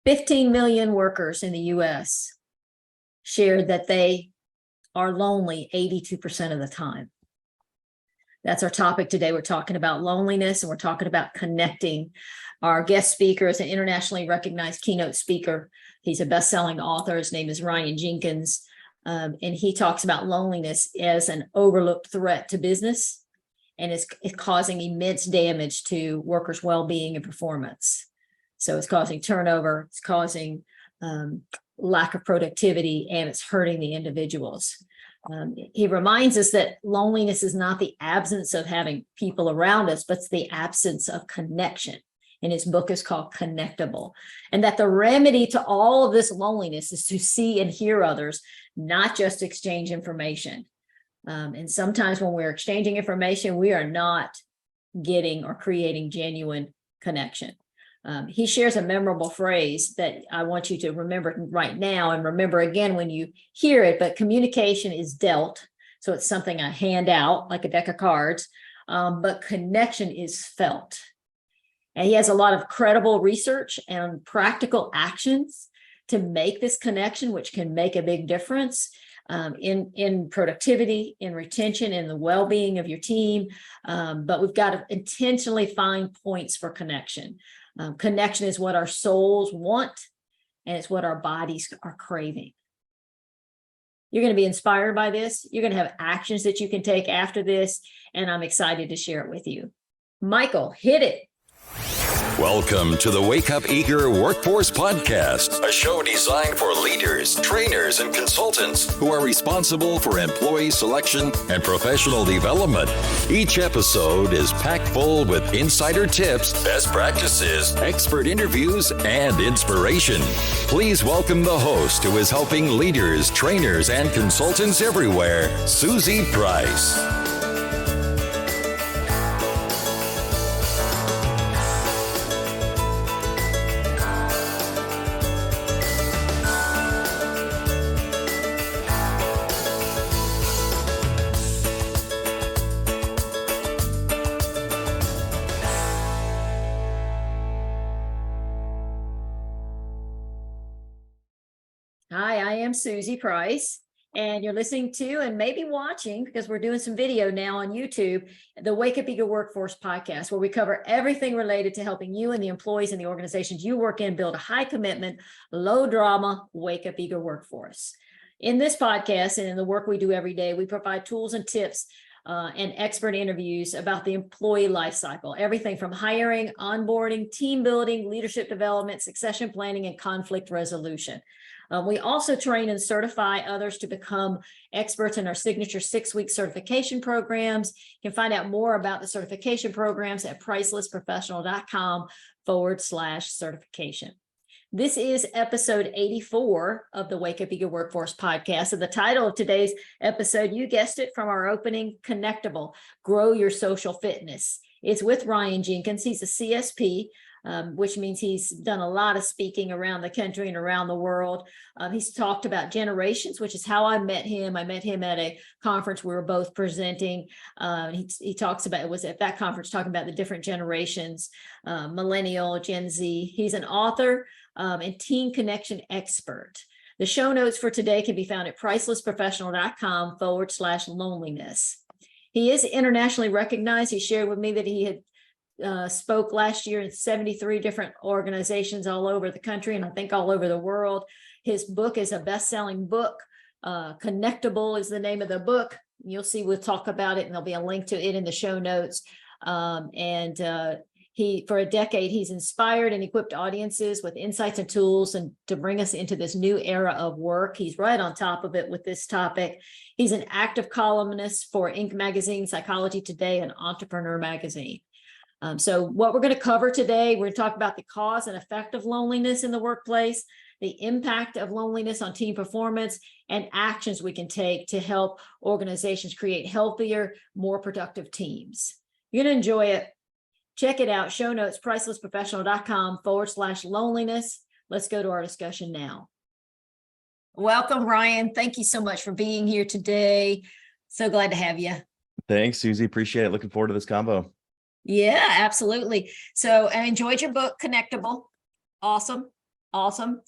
15 million workers in the US shared that they are lonely 82% of the time. That's our topic today. We're talking about loneliness, and we're talking about connecting. Our guest speaker is an internationally recognized keynote speaker. He's a best-selling author. His name is Ryan Jenkins, and he talks about loneliness as an overlooked threat to business, and it's causing immense damage to workers' well-being and performance. So it's causing turnover, it's causing lack of productivity, and it's hurting the individuals. He reminds us that loneliness is not the absence of having people around us, but it's the absence of connection. And his book is called Connectable. And that the remedy to all of this loneliness is to see and hear others, not just exchange information. And sometimes when we're exchanging information, we are not getting or creating genuine connection. He shares a memorable phrase that I want you to remember right now and remember again when you hear it, but communication is dealt. So it's something I hand out like a deck of cards, but connection is felt. And he has a lot of credible research and practical actions to make this connection, which can make a big difference in productivity, in retention, in the well-being of your team. But we've got to intentionally find points for connection. Connection is what our souls want, and it's what our bodies are craving. You're going to be inspired by this. You're going to have actions that you can take after this, and I'm excited to share it with you. Michael, hit it. Welcome to the Wake Up Eager Workforce Podcast, a show designed for leaders, trainers, and consultants who are responsible for employee selection and professional development. Each episode is packed full with insider tips, best practices, expert interviews, and inspiration. Please welcome the host who is helping leaders, trainers, and consultants everywhere, Susie Price. Hi, I am Susie Price, and you're listening to and maybe watching, because we're doing some video now on YouTube, the Wake Up Eager Workforce Podcast, where we cover everything related to helping you and the employees in the organizations you work in build a high commitment, low drama, Wake Up Eager workforce. In this podcast and in the work we do every day, we provide tools and tips and expert interviews about the employee life cycle, everything from hiring, onboarding, team building, leadership development, succession planning, and conflict resolution. We also train and certify others to become experts in our signature 6-week certification programs. You can find out more about the certification programs at pricelessprofessional.com/certification. This is episode 84 of the Wake Up Eager Workforce Podcast. And the title of today's episode, you guessed it from our opening, Connectable, Grow Your Social Fitness. It's with Ryan Jenkins. He's a CSP. Which means he's done a lot of speaking around the country and around the world. He's talked about generations, which is how I met him. I met him at a conference we were both presenting. He talks about, it was at that conference, talking about the different generations, millennial, Gen Z. He's an author and teen connection expert. The show notes for today can be found at pricelessprofessional.com/loneliness. He is internationally recognized. He shared with me that he had spoke last year in 73 different organizations all over the country, and I think all over the world. His book is a best-selling book. Connectable is the name of the book. You'll see, we'll talk about it, and there'll be a link to it in the show notes. He, for a decade, he's inspired and equipped audiences with insights and tools and to bring us into this new era of work. He's right on top of it with this topic. He's an active columnist for Inc. Magazine, Psychology Today, and Entrepreneur Magazine. So what we're going to cover today, we're going to talk about the cause and effect of loneliness in the workplace, the impact of loneliness on team performance, and actions we can take to help organizations create healthier, more productive teams. You're going to enjoy it. Check it out. Show notes, pricelessprofessional.com/loneliness. Let's go to our discussion now. Welcome, Ryan. Thank you so much for being here today. So glad to have you. Thanks, Susie. Appreciate it. Looking forward to this combo. Yeah, absolutely. So I enjoyed your book, Connectable. Awesome. awesome.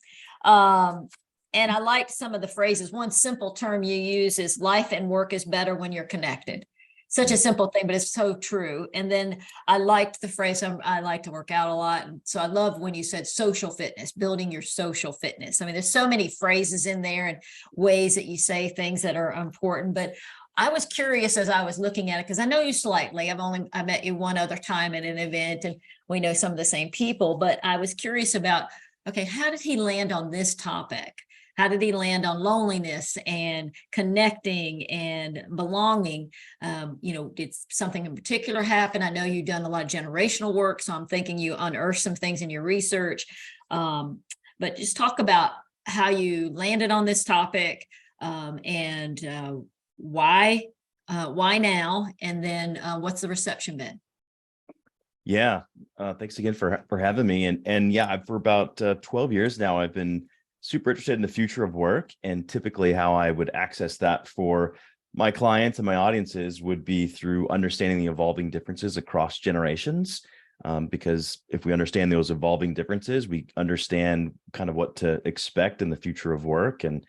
And I liked some of the phrases. One simple term you use is life and work is better when you're connected. Such a simple thing, but it's so true. And then I liked the phrase, I like to work out a lot. And so I love when you said social fitness, building your social fitness. I mean, there's so many phrases in there and ways that you say things that are important. But I was curious as I was looking at it, because I know you slightly. I met you one other time at an event, and we know some of the same people. But I was curious about, okay, how did he land on this topic? How did he land on loneliness and connecting and belonging? Did something in particular happen? I know you've done a lot of generational work, so I'm thinking you unearthed some things in your research. But just talk about how you landed on this topic, and why now, and then what's the reception been? Yeah, thanks again for having me. And yeah, for about 12 years now, I've been super interested in the future of work, and typically how I would access that for my clients and my audiences would be through understanding the evolving differences across generations. Because if we understand those evolving differences, we understand kind of what to expect in the future of work, and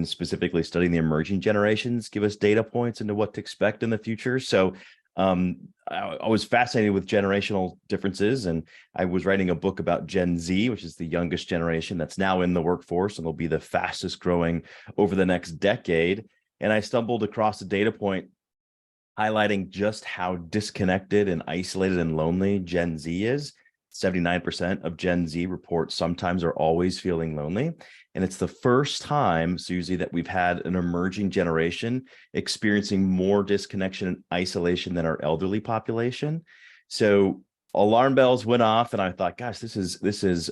specifically studying the emerging generations give us data points into what to expect in the future. So I was fascinated with generational differences, and I was writing a book about Gen Z, which is the youngest generation that's now in the workforce, and will be the fastest growing over the next decade. And I stumbled across a data point highlighting just how disconnected and isolated and lonely Gen Z is. 79% of Gen Z report sometimes or always feeling lonely. And it's the first time, Susie, that we've had an emerging generation experiencing more disconnection and isolation than our elderly population. So alarm bells went off, and I thought, gosh, this is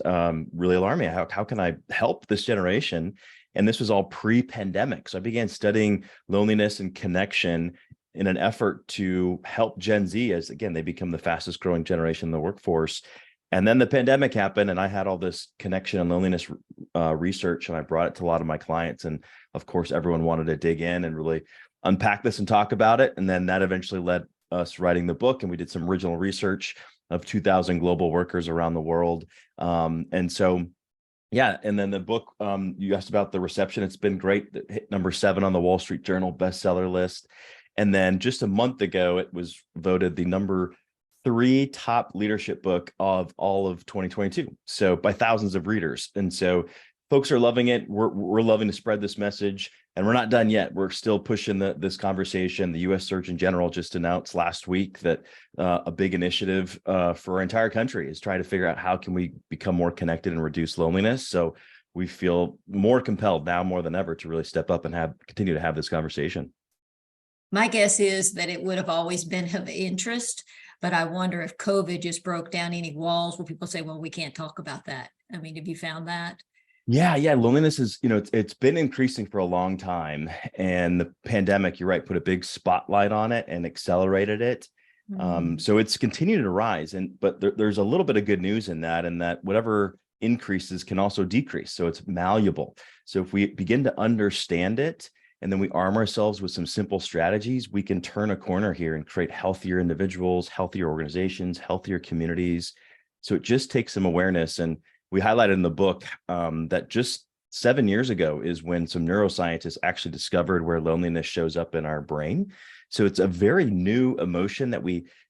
really alarming. How can I help this generation? And this was all pre-pandemic. So I began studying loneliness and connection in an effort to help Gen Z as, again, they become the fastest growing generation in the workforce. And then the pandemic happened, and I had all this connection and loneliness research, and I brought it to a lot of my clients. And of course, everyone wanted to dig in and really unpack this and talk about it. And then that eventually led us writing the book, and we did some original research of 2,000 global workers around the world. And so, yeah, and then the book, you asked about the reception. It's been great. It hit number 7 on the Wall Street Journal bestseller list. And then just a month ago, it was voted the number 3 top leadership book of all of 2022. So by thousands of readers. And so folks are loving it. We're loving to spread this message, and we're not done yet. We're still pushing this conversation. The U.S. Surgeon General just announced last week that a big initiative for our entire country is trying to figure out how can we become more connected and reduce loneliness. So we feel more compelled now more than ever to really step up and continue to have this conversation. My guess is that it would have always been of interest, but I wonder if COVID just broke down any walls where people say, well, we can't talk about that. I mean, have you found that? Yeah. Loneliness is, it's been increasing for a long time. And the pandemic, you're right, put a big spotlight on it and accelerated it. So it's continued to rise. But there's a little bit of good news in that, and that whatever increases can also decrease. So it's malleable. So if we begin to understand it, and then we arm ourselves with some simple strategies, we can turn a corner here and create healthier individuals, healthier organizations, healthier communities. So it just takes some awareness. And we highlighted in the book that just 7 years ago is when some neuroscientists actually discovered where loneliness shows up in our brain. So it's a very new emotion that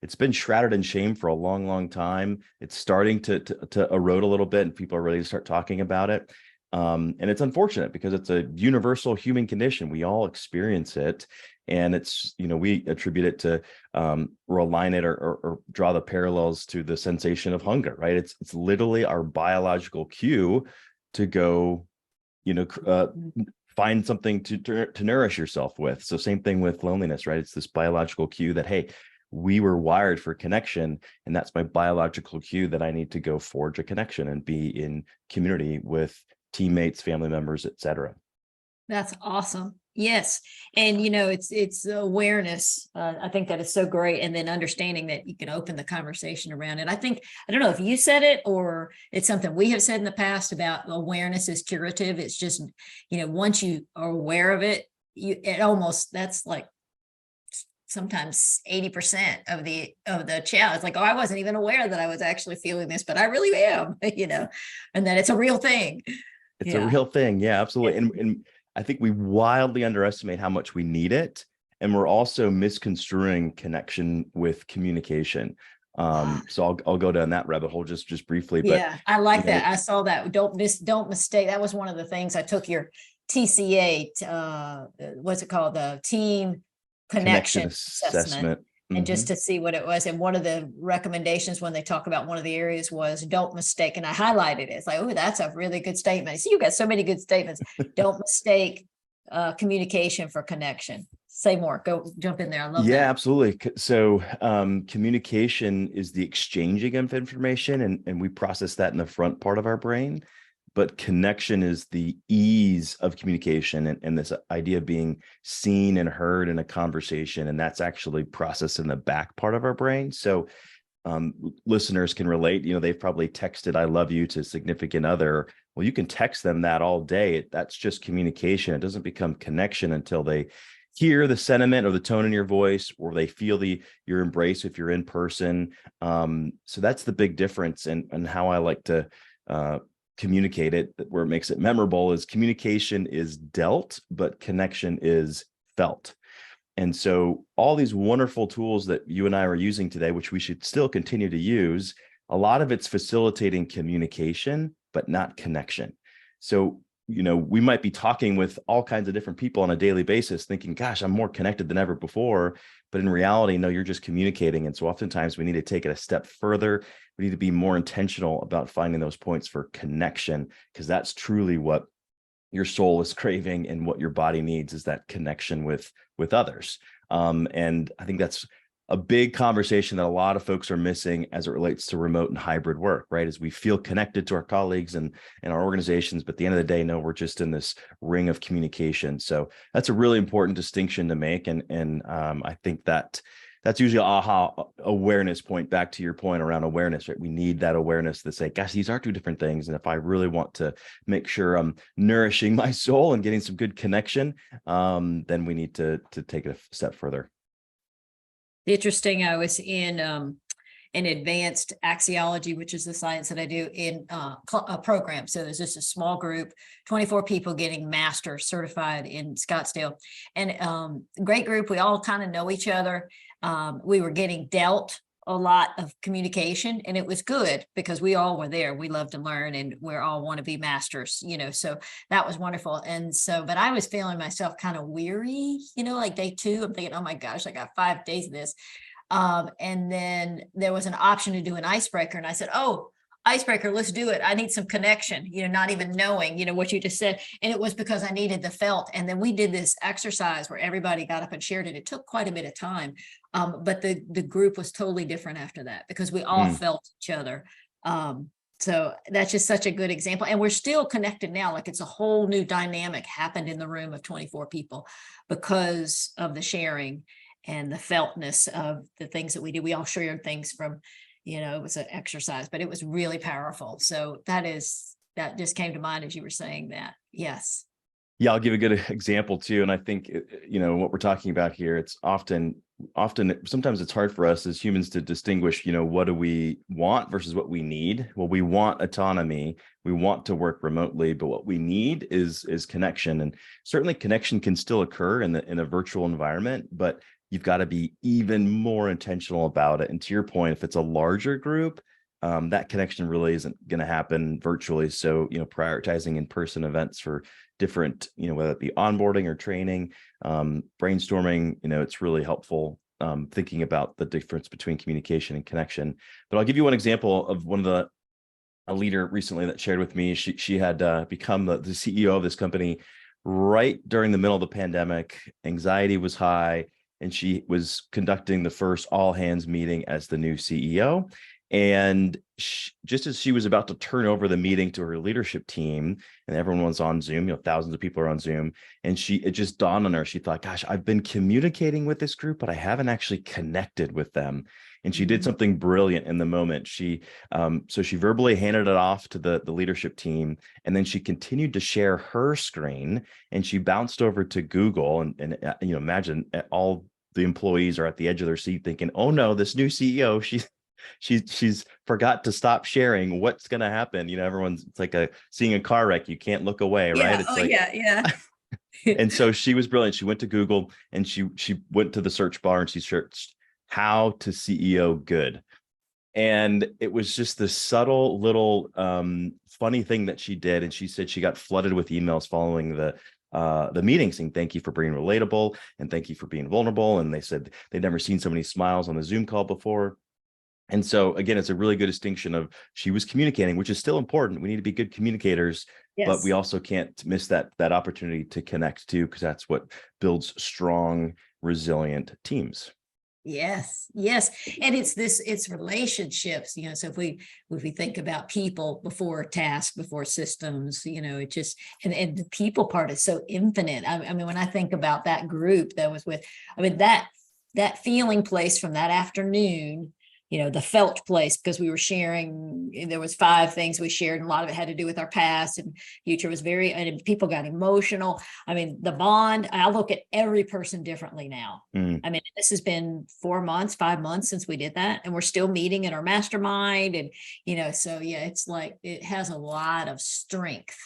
it's been shrouded in shame for a long, long time. It's starting to erode a little bit, and people are ready to start talking about it. And it's unfortunate because it's a universal human condition. We all experience it. And it's, we attribute it to or align it or draw the parallels to the sensation of hunger, right? It's literally our biological cue to go, find something to nourish yourself with. So same thing with loneliness, right? It's this biological cue that, hey, we were wired for connection, and that's my biological cue that I need to go forge a connection and be in community with teammates, family members, et cetera. That's awesome. Yes. And, it's awareness. I think that is so great. And then understanding that you can open the conversation around it. I don't know if you said it or it's something we have said in the past about awareness is curative. It's just, once you are aware of it, that's like sometimes 80% of the challenge. It's like, oh, I wasn't even aware that I was actually feeling this, but I really am, and that it's a real thing. It's a real thing. Yeah, absolutely. And I think we wildly underestimate how much we need it. And we're also misconstruing connection with communication. So I'll go down that rabbit hole just briefly. But yeah, I like that. I saw that. Don't mistake. That was one of the things I took your TCA, what's it called? The team connection assessment. And just to see what it was. And one of the recommendations when they talk about one of the areas was don't mistake. And I highlighted it. It's like, oh, that's a really good statement. See, you got so many good statements. Don't mistake communication for connection. Say more. Go jump in there. I love that. Yeah, absolutely. So communication is the exchanging of information, and we process that in the front part of our brain. But connection is the ease of communication and this idea of being seen and heard in a conversation. And that's actually processed in the back part of our brain. So listeners can relate, they've probably texted, I love you to a significant other. Well, you can text them that all day. That's just communication. It doesn't become connection until they hear the sentiment or the tone in your voice, or they feel your embrace if you're in person. So that's the big difference. And how I like to communicate it, where it makes it memorable, is communication is dealt, but connection is felt. And so all these wonderful tools that you and I are using today, which we should still continue to use, a lot of it's facilitating communication, but not connection. So, we might be talking with all kinds of different people on a daily basis thinking, gosh, I'm more connected than ever before. But in reality, no, you're just communicating. And so oftentimes we need to take it a step further. We need to be more intentional about finding those points for connection, because that's truly what your soul is craving, and what your body needs is that connection with others. And I think that's a big conversation that a lot of folks are missing as it relates to remote and hybrid work, right? As we feel connected to our colleagues and our organizations, but at the end of the day, no, we're just in this ring of communication. So that's a really important distinction to make. And I think that's usually aha awareness point, back to your point around awareness, right? We need that awareness to say, gosh, these are two different things. And if I really want to make sure I'm nourishing my soul and getting some good connection, then we need to take it a step further. Interesting. I was in an advanced axiology, which is the science that I do, in a program. So there's just a small group, 24 people getting master certified in Scottsdale, and great group. We all kind of know each other. We were getting dealt a lot of communication, and it was good because we all were there. We love to learn, and we all want to be masters, so that was wonderful. And so, but I was feeling myself kind of weary, like day 2, I'm thinking, oh my gosh, I got 5 days of this. And then there was an option to do an icebreaker, and I said, oh, icebreaker, let's do it. I need some connection, not even knowing, what you just said. And it was because I needed the felt. And then we did this exercise where everybody got up and shared it. It took quite a bit of time. But the group was totally different after that, because we all felt each other. So that's just such a good example. And we're still connected now. Like, it's a whole new dynamic happened in the room of 24 people because of the sharing and the feltness of the things that we did. We all shared things from, it was an exercise, but it was really powerful. So that just came to mind as you were saying that. Yes. Yeah, I'll give a good example too. And I think, what we're talking about here, it's sometimes it's hard for us as humans to distinguish, what do we want versus what we need? Well, we want autonomy. We want to work remotely, but what we need is connection. And certainly connection can still occur in a virtual environment, but you've got to be even more intentional about it. And to your point, if it's a larger group, that connection really isn't going to happen virtually. So, prioritizing in-person events for different, whether it be onboarding or training, brainstorming, it's really helpful thinking about the difference between communication and connection. But I'll give you one example of a leader recently that shared with me. She had become the CEO of this company right during the middle of the pandemic. Anxiety was high, and she was conducting the first all hands meeting as the new CEO. And just as she was about to turn over the meeting to her leadership team, and everyone was on Zoom, thousands of people are on Zoom, and it just dawned on her. She thought, gosh, I've been communicating with this group, but I haven't actually connected with them. And she did something brilliant in the moment. She verbally handed it off to the leadership team, and then she continued to share her screen, and she bounced over to Google and imagine all the employees are at the edge of their seat thinking, oh no, this new CEO, she's forgot to stop sharing. What's going to happen? Everyone's, it's like seeing a car wreck. You can't look away, right? It's yeah. And so she was brilliant. She went to Google and she went to the search bar and she searched how to CEO good. And it was just this subtle little funny thing that she did. And she said she got flooded with emails following the meeting saying, thank you for being relatable and thank you for being vulnerable. And they said they'd never seen so many smiles on the Zoom call before. And so again, it's a really good distinction of she was communicating, which is still important. We need to be good communicators, but we also can't miss that opportunity to connect too, because that's what builds strong, resilient teams. Yes. And it's relationships, so if we think about people before tasks, before systems, it just, and the people part is so infinite. I mean, when I think about that group that was with, that feeling place from that afternoon, the felt place, because we were sharing, there was 5 things we shared, and a lot of it had to do with our past, and future was and people got emotional. I mean, the bond, I look at every person differently now. I mean, this has been 4 months, 5 months since we did that, and we're still meeting in our mastermind. And, so yeah, it's like, it has a lot of strength,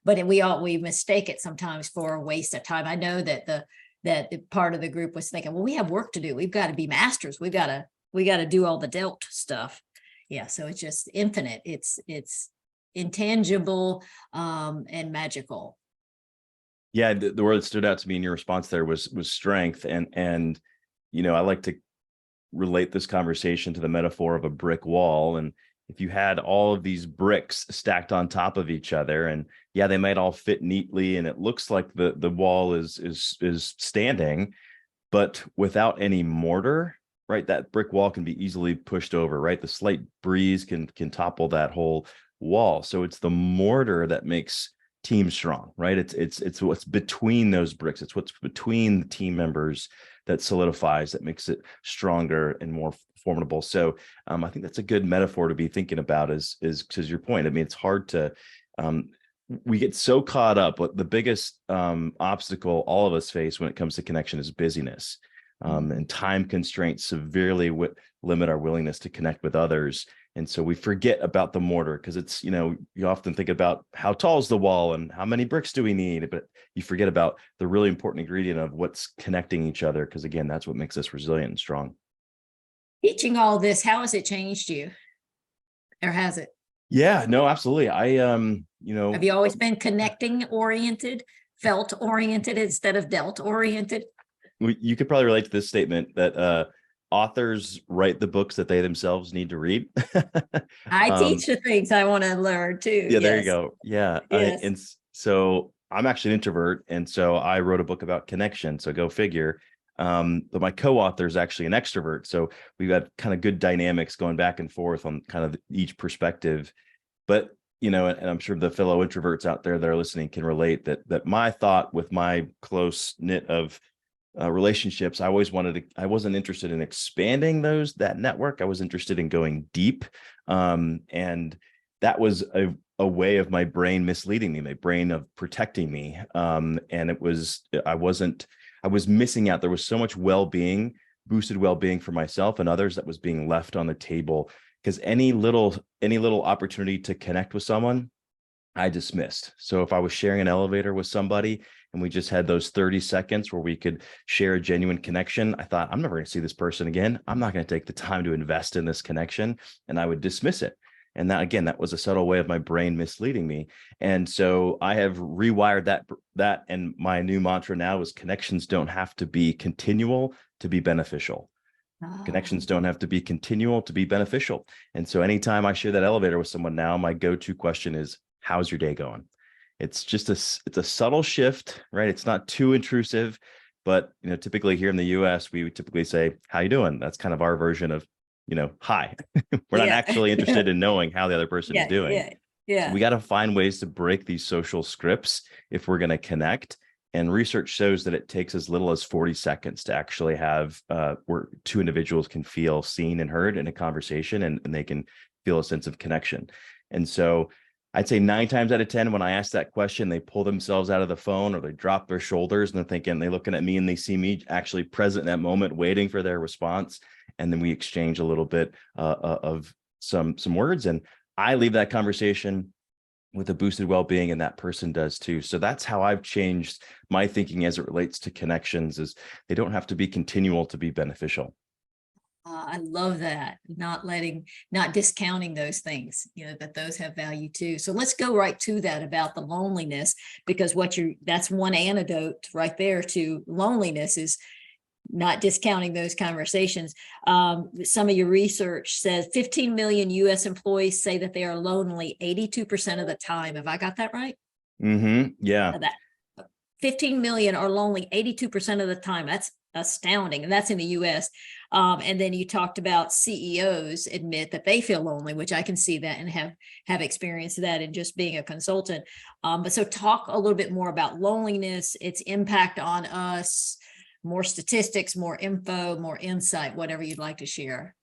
but we mistake it sometimes for a waste of time. I know that that part of the group was thinking, well, we have work to do. We've got to be masters. We got to do all the dealt stuff. Yeah. So it's just infinite. It's intangible, and magical. Yeah. The word that stood out to me in your response there was strength. And, I like to relate this conversation to the metaphor of a brick wall. And if you had all of these bricks stacked on top of each other, and yeah, they might all fit neatly, and it looks like the wall is standing, but without any mortar, right, that brick wall can be easily pushed over, right? The slight breeze can topple that whole wall. So it's the mortar that makes teams strong, right? It's what's between those bricks. It's what's between the team members that solidifies, that makes it stronger and more formidable. So I think that's a good metaphor to be thinking about is your point. I mean, it's hard to, we get so caught up. What the biggest obstacle all of us face when it comes to connection is busyness. And time constraints severely limit our willingness to connect with others. And so we forget about the mortar, because it's, you often think about how tall is the wall and how many bricks do we need, but you forget about the really important ingredient of what's connecting each other. Because again, that's what makes us resilient and strong. Teaching all this, how has it changed you? Or has it? Yeah, no, absolutely. Have you always been connecting oriented, felt oriented instead of dealt oriented? You could probably relate to this statement that authors write the books that they themselves need to read. I teach the things I want to learn too. Yeah, there you go. Yeah. Yes. And so I'm actually an introvert. And so I wrote a book about connection. So go figure. But my co-author is actually an extrovert. So we've got kind of good dynamics going back and forth on kind of each perspective. But, and I'm sure the fellow introverts out there that are listening can relate that my thought with my close knit of relationships, I wasn't interested in expanding that network. I was interested in going deep. And that was a way of my brain misleading me, my brain of protecting me. And I was missing out. There was so much boosted well-being for myself and others that was being left on the table, because any little opportunity to connect with someone, I dismissed. So if I was sharing an elevator with somebody and we just had those 30 seconds where we could share a genuine connection, I thought, I'm never going to see this person again. I'm not going to take the time to invest in this connection. And I would dismiss it. And that was a subtle way of my brain misleading me. And so I have rewired that. And my new mantra now is connections don't have to be continual to be beneficial. Connections don't have to be continual to be beneficial. And so anytime I share that elevator with someone now, my go-to question is, how's your day going? It's a subtle shift, right? It's not too intrusive, but typically here in the US, we would typically say, how you doing? That's kind of our version of, hi. We're not actually interested in knowing how the other person is doing. Yeah. So we got to find ways to break these social scripts if we're going to connect. And research shows that it takes as little as 40 seconds to actually have where two individuals can feel seen and heard in a conversation, and they can feel a sense of connection. And so I'd say 9 times out of 10, when I ask that question, they pull themselves out of the phone or they drop their shoulders and they're looking at me and they see me actually present in that moment, waiting for their response. And then we exchange a little bit of some words. And I leave that conversation with a boosted well-being, and that person does too. So that's how I've changed my thinking as it relates to connections, is they don't have to be continual to be beneficial. I love that. Not discounting those things, that those have value too. So let's go right to that about the loneliness, because that's one antidote right there to loneliness, is not discounting those conversations. Some of your research says 15 million US employees say that they are lonely 82% of the time. Have I got that right? Mm-hmm. Yeah. That 15 million are lonely 82% of the time. That's astounding. And that's in the US. And then you talked about CEOs admit that they feel lonely, which I can see that and have experienced that in just being a consultant. But so talk a little bit more about loneliness, its impact on us, more statistics, more info, more insight, whatever you'd like to share.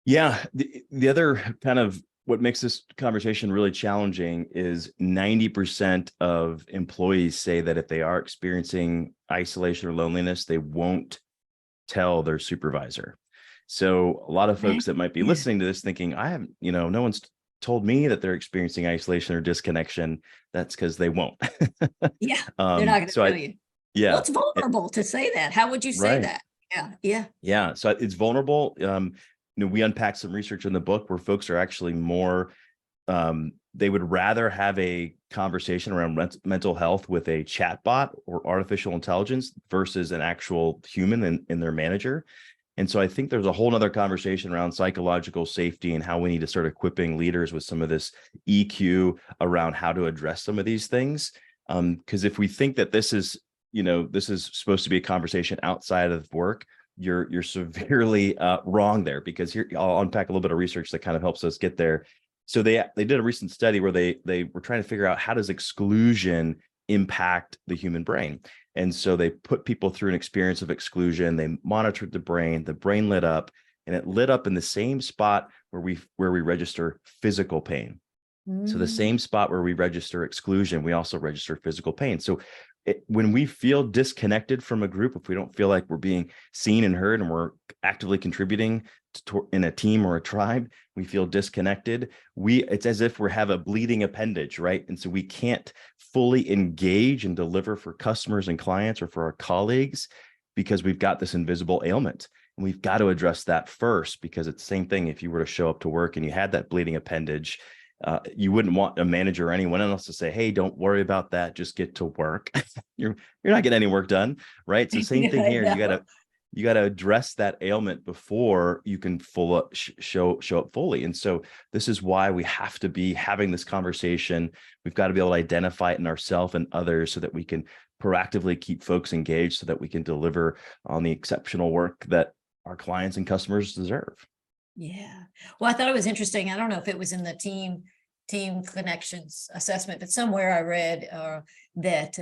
Yeah. The other kind of what makes this conversation really challenging is 90% of employees say that if they are experiencing isolation or loneliness, they won't tell their supervisor. So a lot of folks that might be listening to this thinking, I haven't, no one's told me that they're experiencing isolation or disconnection. That's because they won't. Yeah, they're not going to tell you. Yeah. Well, it's vulnerable to say that. How would you say that? Yeah. So it's vulnerable. We unpack some research in the book where folks are actually more, they would rather have a conversation around mental health with a chatbot or artificial intelligence versus an actual human in their manager. And so I think there's a whole nother conversation around psychological safety and how we need to start equipping leaders with some of this EQ around how to address some of these things. Because if we think that this is supposed to be a conversation outside of work, you're severely wrong there, because here I'll unpack a little bit of research that kind of helps us get there. So they did a recent study where they were trying to figure out, how does exclusion impact the human brain? And so they put people through an experience of exclusion. They monitored the brain lit up, and it lit up in the same spot where we register physical pain. So the same spot where we register exclusion, we also register physical pain. So when we feel disconnected from a group, if we don't feel like we're being seen and heard and we're actively contributing in a team or a tribe, we feel disconnected. It's as if we have a bleeding appendage, right? And so we can't fully engage and deliver for customers and clients or for our colleagues because we've got this invisible ailment. And we've got to address that first, because it's the same thing. If you were to show up to work and you had that bleeding appendage, you wouldn't want a manager or anyone else to say, hey, don't worry about that, just get to work. You're not getting any work done, right? So same thing here. You got to address that ailment before you can show up fully. And so this is why we have to be having this conversation. We've got to be able to identify it in ourselves and others so that we can proactively keep folks engaged, so that we can deliver on the exceptional work that our clients and customers deserve. Yeah. Well, I thought it was interesting. I don't know if it was in the team connections assessment, but somewhere I read that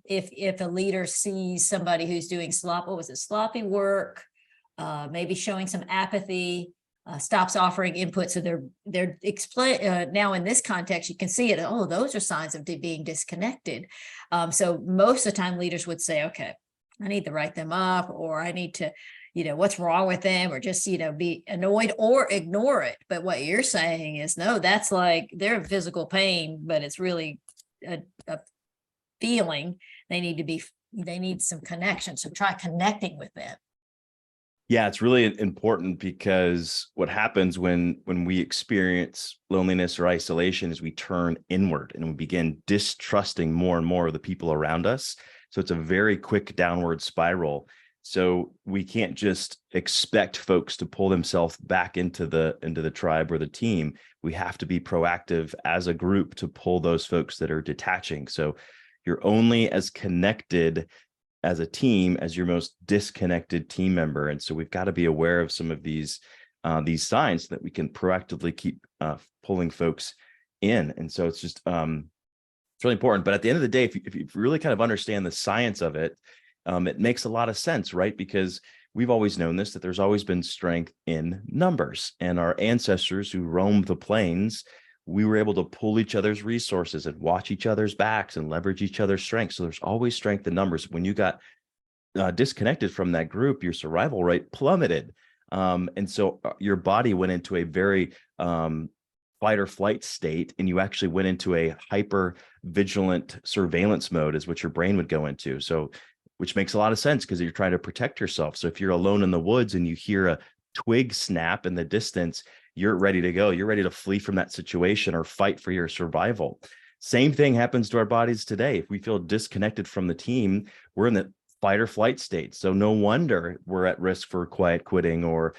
if a leader sees somebody who's doing sloppy work, maybe showing some apathy, stops offering input. So they're now in this context, you can see it. Oh, those are signs of being disconnected. So most of the time leaders would say, okay, I need to write them up, or I need to, what's wrong with them, or just, be annoyed or ignore it. But what you're saying is, no, that's like they're in physical pain, but it's really a feeling. They need some connection. So try connecting with them. Yeah, it's really important, because what happens when we experience loneliness or isolation is we turn inward and we begin distrusting more and more of the people around us. So it's a very quick downward spiral. So we can't just expect folks to pull themselves back into the tribe or the team. We have to be proactive as a group to pull those folks that are detaching. So you're only as connected as a team as your most disconnected team member. And so we've got to be aware of some of these signs so that we can proactively keep pulling folks in. And so it's just it's really important. But at the end of the day, if you really kind of understand the science of it, it makes a lot of sense, right? Because we've always known this, that there's always been strength in numbers, and our ancestors who roamed the plains we were able to pull each other's resources and watch each other's backs and leverage each other's strengths. So there's always strength in numbers. When you got disconnected from that group, your survival rate plummeted. And so your body went into a very fight or flight state, and you actually went into a hyper vigilant surveillance mode is what your brain would go into. So, which makes a lot of sense because you're trying to protect yourself. So if you're alone in the woods and you hear a twig snap in the distance, you're ready to go. You're ready to flee from that situation or fight for your survival. Same thing happens to our bodies today. If we feel disconnected from the team, we're in the fight or flight state. So no wonder we're at risk for quiet quitting or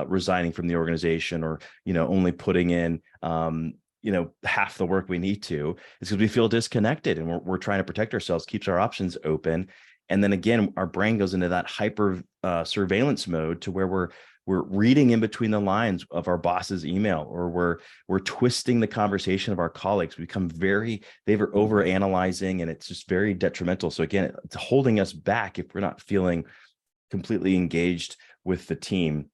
resigning from the organization, or, only putting in, half the work we need to. It's because we feel disconnected and we're trying to protect ourselves, keeps our options open. And then again, our brain goes into that hyper surveillance mode to where we're reading in between the lines of our boss's email, or we're twisting the conversation of our colleagues. We become they were over analyzing, and it's just very detrimental. So again, it's holding us back if we're not feeling completely engaged with the team.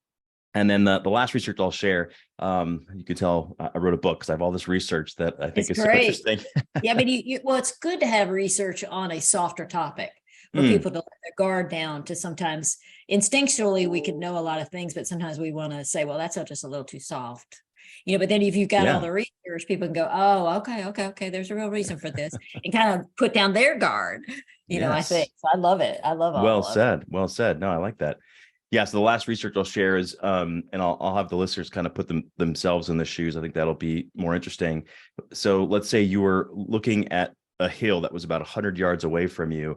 And then the last research I'll share, you could tell I wrote a book because I have all this research that I think is so interesting. Yeah, but well, it's good to have research on a softer topic for people to let their guard down. To sometimes instinctually we could know a lot of things, but sometimes we want to say, well, that's just a little too soft, but then if you've got all the research, people can go, oh, okay, there's a real reason for this, and kind of put down their guard. I think so. I love it. I love all well said. Well said. No, I like that. Yeah. So the last research I'll share is, and I'll have the listeners kind of put themselves in the shoes. I think that'll be more interesting. So let's say you were looking at a hill that was about 100 yards away from you.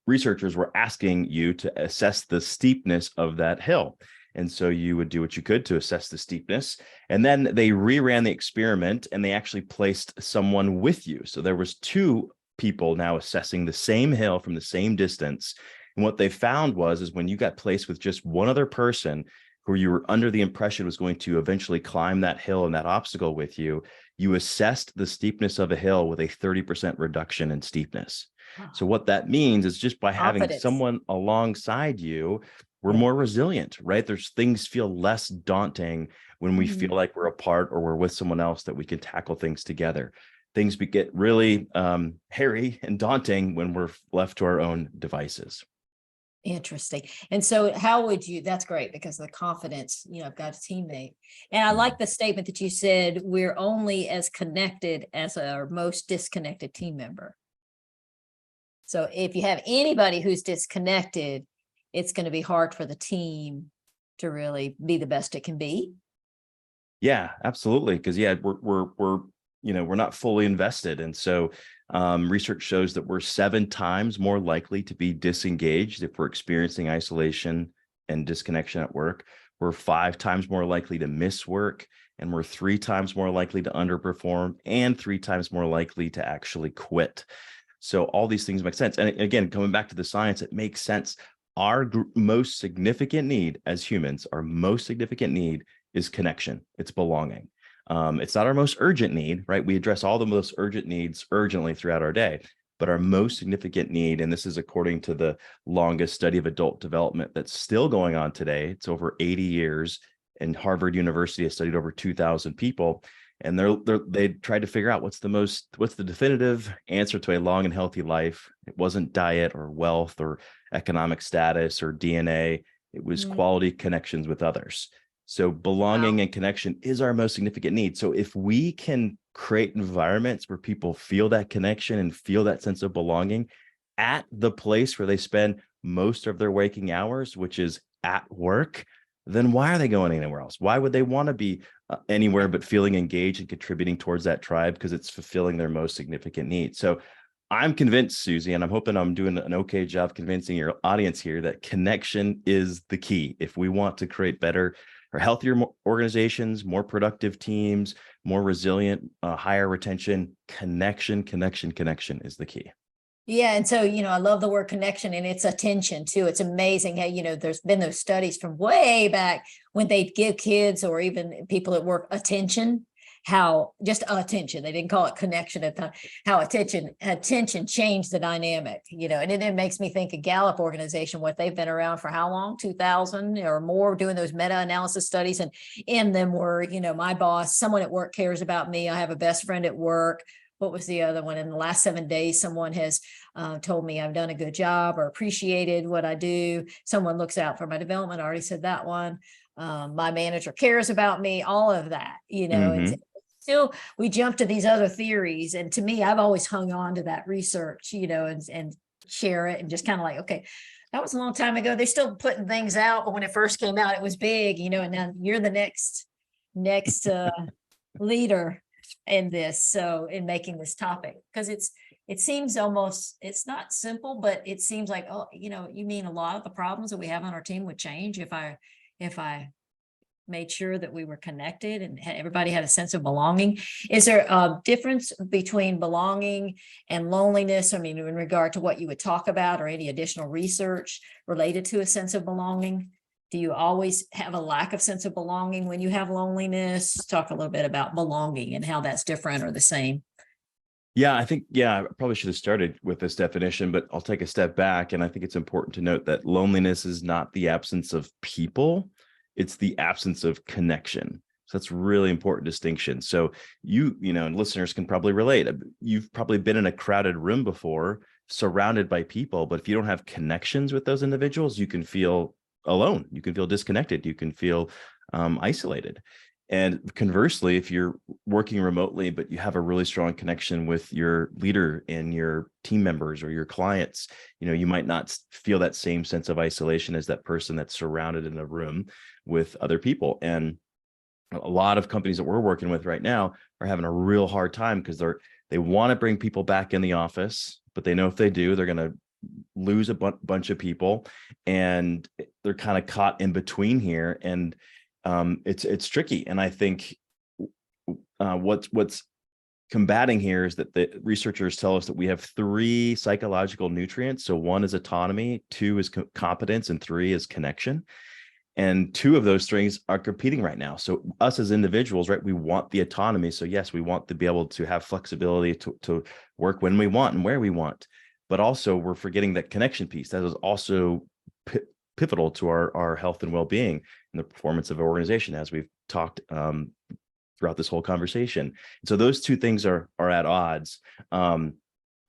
Researchers were asking you to assess the steepness of that hill. And so you would do what you could to assess the steepness. And then they reran the experiment, and they actually placed someone with you. So there was two people now assessing the same hill from the same distance. And what they found is when you got placed with just one other person who you were under the impression was going to eventually climb that hill and that obstacle with you, you assessed the steepness of a hill with a 30% reduction in steepness. Wow. So what that means is just by having someone alongside you, we're more resilient, right? Things feel less daunting when we feel like we're apart or we're with someone else, that we can tackle things together. Things get really hairy and daunting when we're left to our own devices. Interesting. And so how would you, that's great because of the confidence, I've got a teammate. And I like the statement that you said, we're only as connected as our most disconnected team member. So if you have anybody who's disconnected, it's going to be hard for the team to really be the best it can be. Yeah, absolutely. Because we're not fully invested. And so research shows that we're 7 times more likely to be disengaged if we're experiencing isolation and disconnection at work. We're 5 times more likely to miss work, and we're 3 times more likely to underperform, and 3 times more likely to actually quit. So all these things make sense. And again, coming back to the science, it makes sense. Our most significant need as humans, our most significant need is connection. It's belonging. It's not our most urgent need, right? We address all the most urgent needs urgently throughout our day, but our most significant need, and this is according to the longest study of adult development that's still going on today. It's over 80 years, and Harvard University has studied over 2,000 people, and they tried to figure out what's the definitive answer to a long and healthy life. It wasn't diet or wealth or economic status or DNA. It was quality connections with others. So belonging and connection is our most significant need. So if we can create environments where people feel that connection and feel that sense of belonging at the place where they spend most of their waking hours, which is at work, then why are they going anywhere else? Why would they want to be anywhere but feeling engaged and contributing towards that tribe? Because it's fulfilling their most significant need. So I'm convinced, Susie, and I'm hoping I'm doing an okay job convincing your audience here that connection is the key. If we want to create better or healthier organizations, more productive teams, more resilient, higher retention, connection is the key. Yeah. And so, I love the word connection, and it's attention too. It's amazing how, there's been those studies from way back when they give kids or even people at work attention, how just attention, they didn't call it connection at the time, how attention changed the dynamic, and it makes me think of Gallup organization, what they've been around for how long, 2000 or more, doing those meta-analysis studies. And in them were, my boss, someone at work cares about me. I have a best friend at work. What was the other one? In the last 7 days, someone has told me I've done a good job or appreciated what I do. Someone looks out for my development. I already said that one. My manager cares about me, all of that, and still we jump to these other theories. And to me, I've always hung on to that research, and share it and just kind of like, okay, that was a long time ago. They're still putting things out, but when it first came out, it was big, and now you're the next leader in this. So in making this topic, because it seems almost, it's not simple, but it seems like, oh, you mean a lot of the problems that we have on our team would change if I made sure that we were connected and everybody had a sense of belonging. Is there a difference between belonging and loneliness? I mean, in regard to what you would talk about or any additional research related to a sense of belonging? Do you always have a lack of sense of belonging when you have loneliness? Talk a little bit about belonging and how that's different or the same. Yeah, I probably should have started with this definition, but I'll take a step back. And I think it's important to note that loneliness is not the absence of people. It's the absence of connection. So that's really important distinction. So and listeners can probably relate. You've probably been in a crowded room before, surrounded by people, but if you don't have connections with those individuals, you can feel alone. You can feel disconnected. You can feel isolated. And conversely, if you're working remotely, but you have a really strong connection with your leader and your team members or your clients, you might not feel that same sense of isolation as that person that's surrounded in a room with other people. And a lot of companies that we're working with right now are having a real hard time because they want to bring people back in the office, but they know if they do, they're going to lose a bunch of people, and they're kind of caught in between here. And it's tricky. And I think what's combating here is that the researchers tell us that we have 3 psychological nutrients. So 1 is autonomy, 2 is competence, and 3 is connection. And 2 of those things are competing right now. So us as individuals, right, we want the autonomy. So yes, we want to be able to have flexibility to work when we want and where we want. But also we're forgetting that connection piece. That is also pivotal to our health and well-being and the performance of our organization, as we've talked throughout this whole conversation. So those 2 things are at odds. I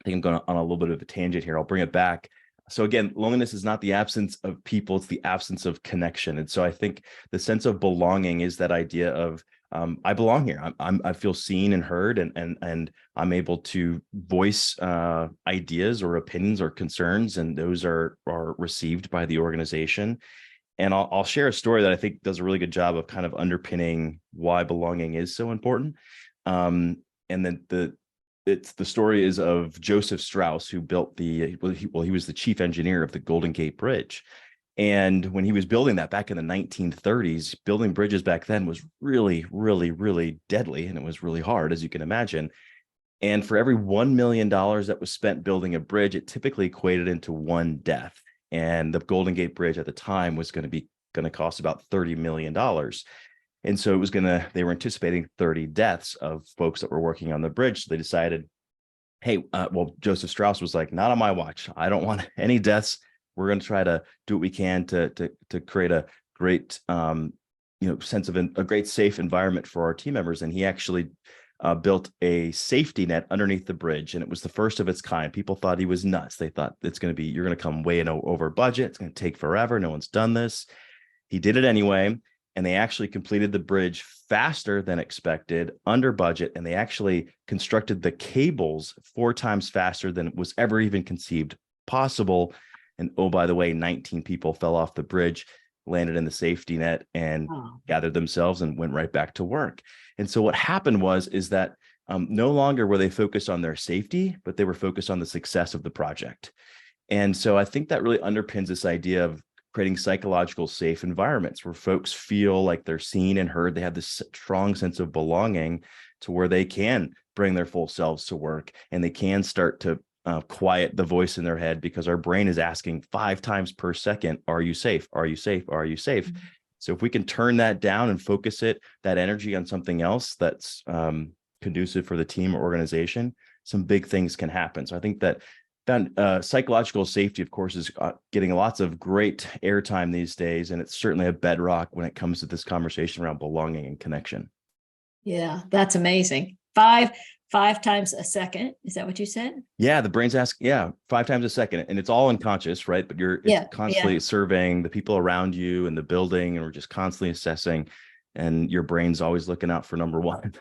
think I'm going on a little bit of a tangent here. I'll bring it back. So again, loneliness is not the absence of people, it's the absence of connection. And so I think the sense of belonging is that idea of I belong here. I feel seen and heard, and I'm able to voice ideas or opinions or concerns, and those are received by the organization. And I'll share a story that I think does a really good job of kind of underpinning why belonging is so important. And then the story is of Joseph Strauss, who built he was the chief engineer of the Golden Gate Bridge. And when he was building that back in the 1930s, building bridges back then was really, really, really deadly. And it was really hard, as you can imagine. And for every $1 million that was spent building a bridge, it typically equated into 1 death. And the Golden Gate Bridge at the time was going to cost about $30 million. And so they were anticipating 30 deaths of folks that were working on the bridge. So they decided, hey, Joseph Strauss was like, not on my watch. I don't want any deaths. We're going to try to do what we can to create a great, sense of a great safe environment for our team members. And he actually built a safety net underneath the bridge, and it was the first of its kind. People thought he was nuts. They thought you're going to come way over budget. It's going to take forever. No one's done this. He did it anyway, and they actually completed the bridge faster than expected, under budget, and they actually constructed the cables 4 times faster than was ever even conceived possible. And oh, by the way, 19 people fell off the bridge, landed in the safety net, and gathered themselves and went right back to work. And so what happened is that no longer were they focused on their safety, but they were focused on the success of the project. And so I think that really underpins this idea of creating psychological safe environments where folks feel like they're seen and heard. They have this strong sense of belonging to where they can bring their full selves to work, and they can start to quiet the voice in their head, because our brain is asking 5 times per second, are you safe? Are you safe? Are you safe? Mm-hmm. So if we can turn that down and focus that energy on something else that's conducive for the team or organization, some big things can happen. So I think that psychological safety, of course, is getting lots of great airtime these days, and it's certainly a bedrock when it comes to this conversation around belonging and connection. Yeah, that's amazing. Five times a second. Is that what you said? Yeah, the brain's asking, 5 times a second, and it's all unconscious, right? But it's constantly surveying the people around you and the building, and we're just constantly assessing, and your brain's always looking out for number one.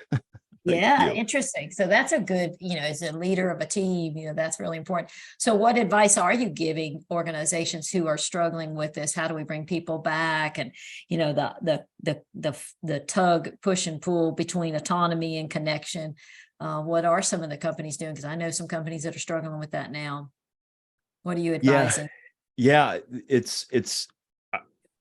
Yeah, interesting. So that's a good, as a leader of a team, that's really important. So what advice are you giving organizations who are struggling with this? How do we bring people back? And, the tug, push and pull between autonomy and connection. What are some of the companies doing? Because I know some companies that are struggling with that now. What are you advising? Yeah,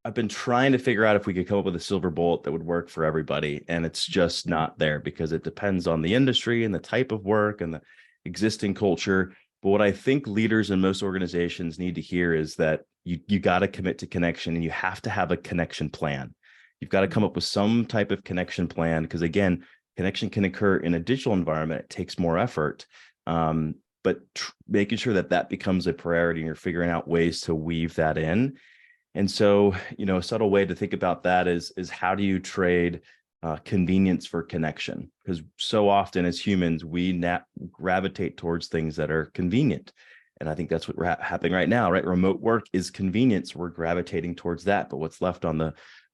I've been trying to figure out if we could come up with a silver bullet that would work for everybody. And it's just not there, because it depends on the industry and the type of work and the existing culture. But what I think leaders in most organizations need to hear is that you got to commit to connection, and you have to have a connection plan. You've got to come up with some type of connection plan, because again, connection can occur in a digital environment. It takes more effort. But making sure that becomes a priority, and you're figuring out ways to weave that in. And so, a subtle way to think about that is how do you trade convenience for connection? Because so often as humans, we gravitate towards things that are convenient. And I think that's what happening right now, right? Remote work is convenience. We're gravitating towards that. But what's left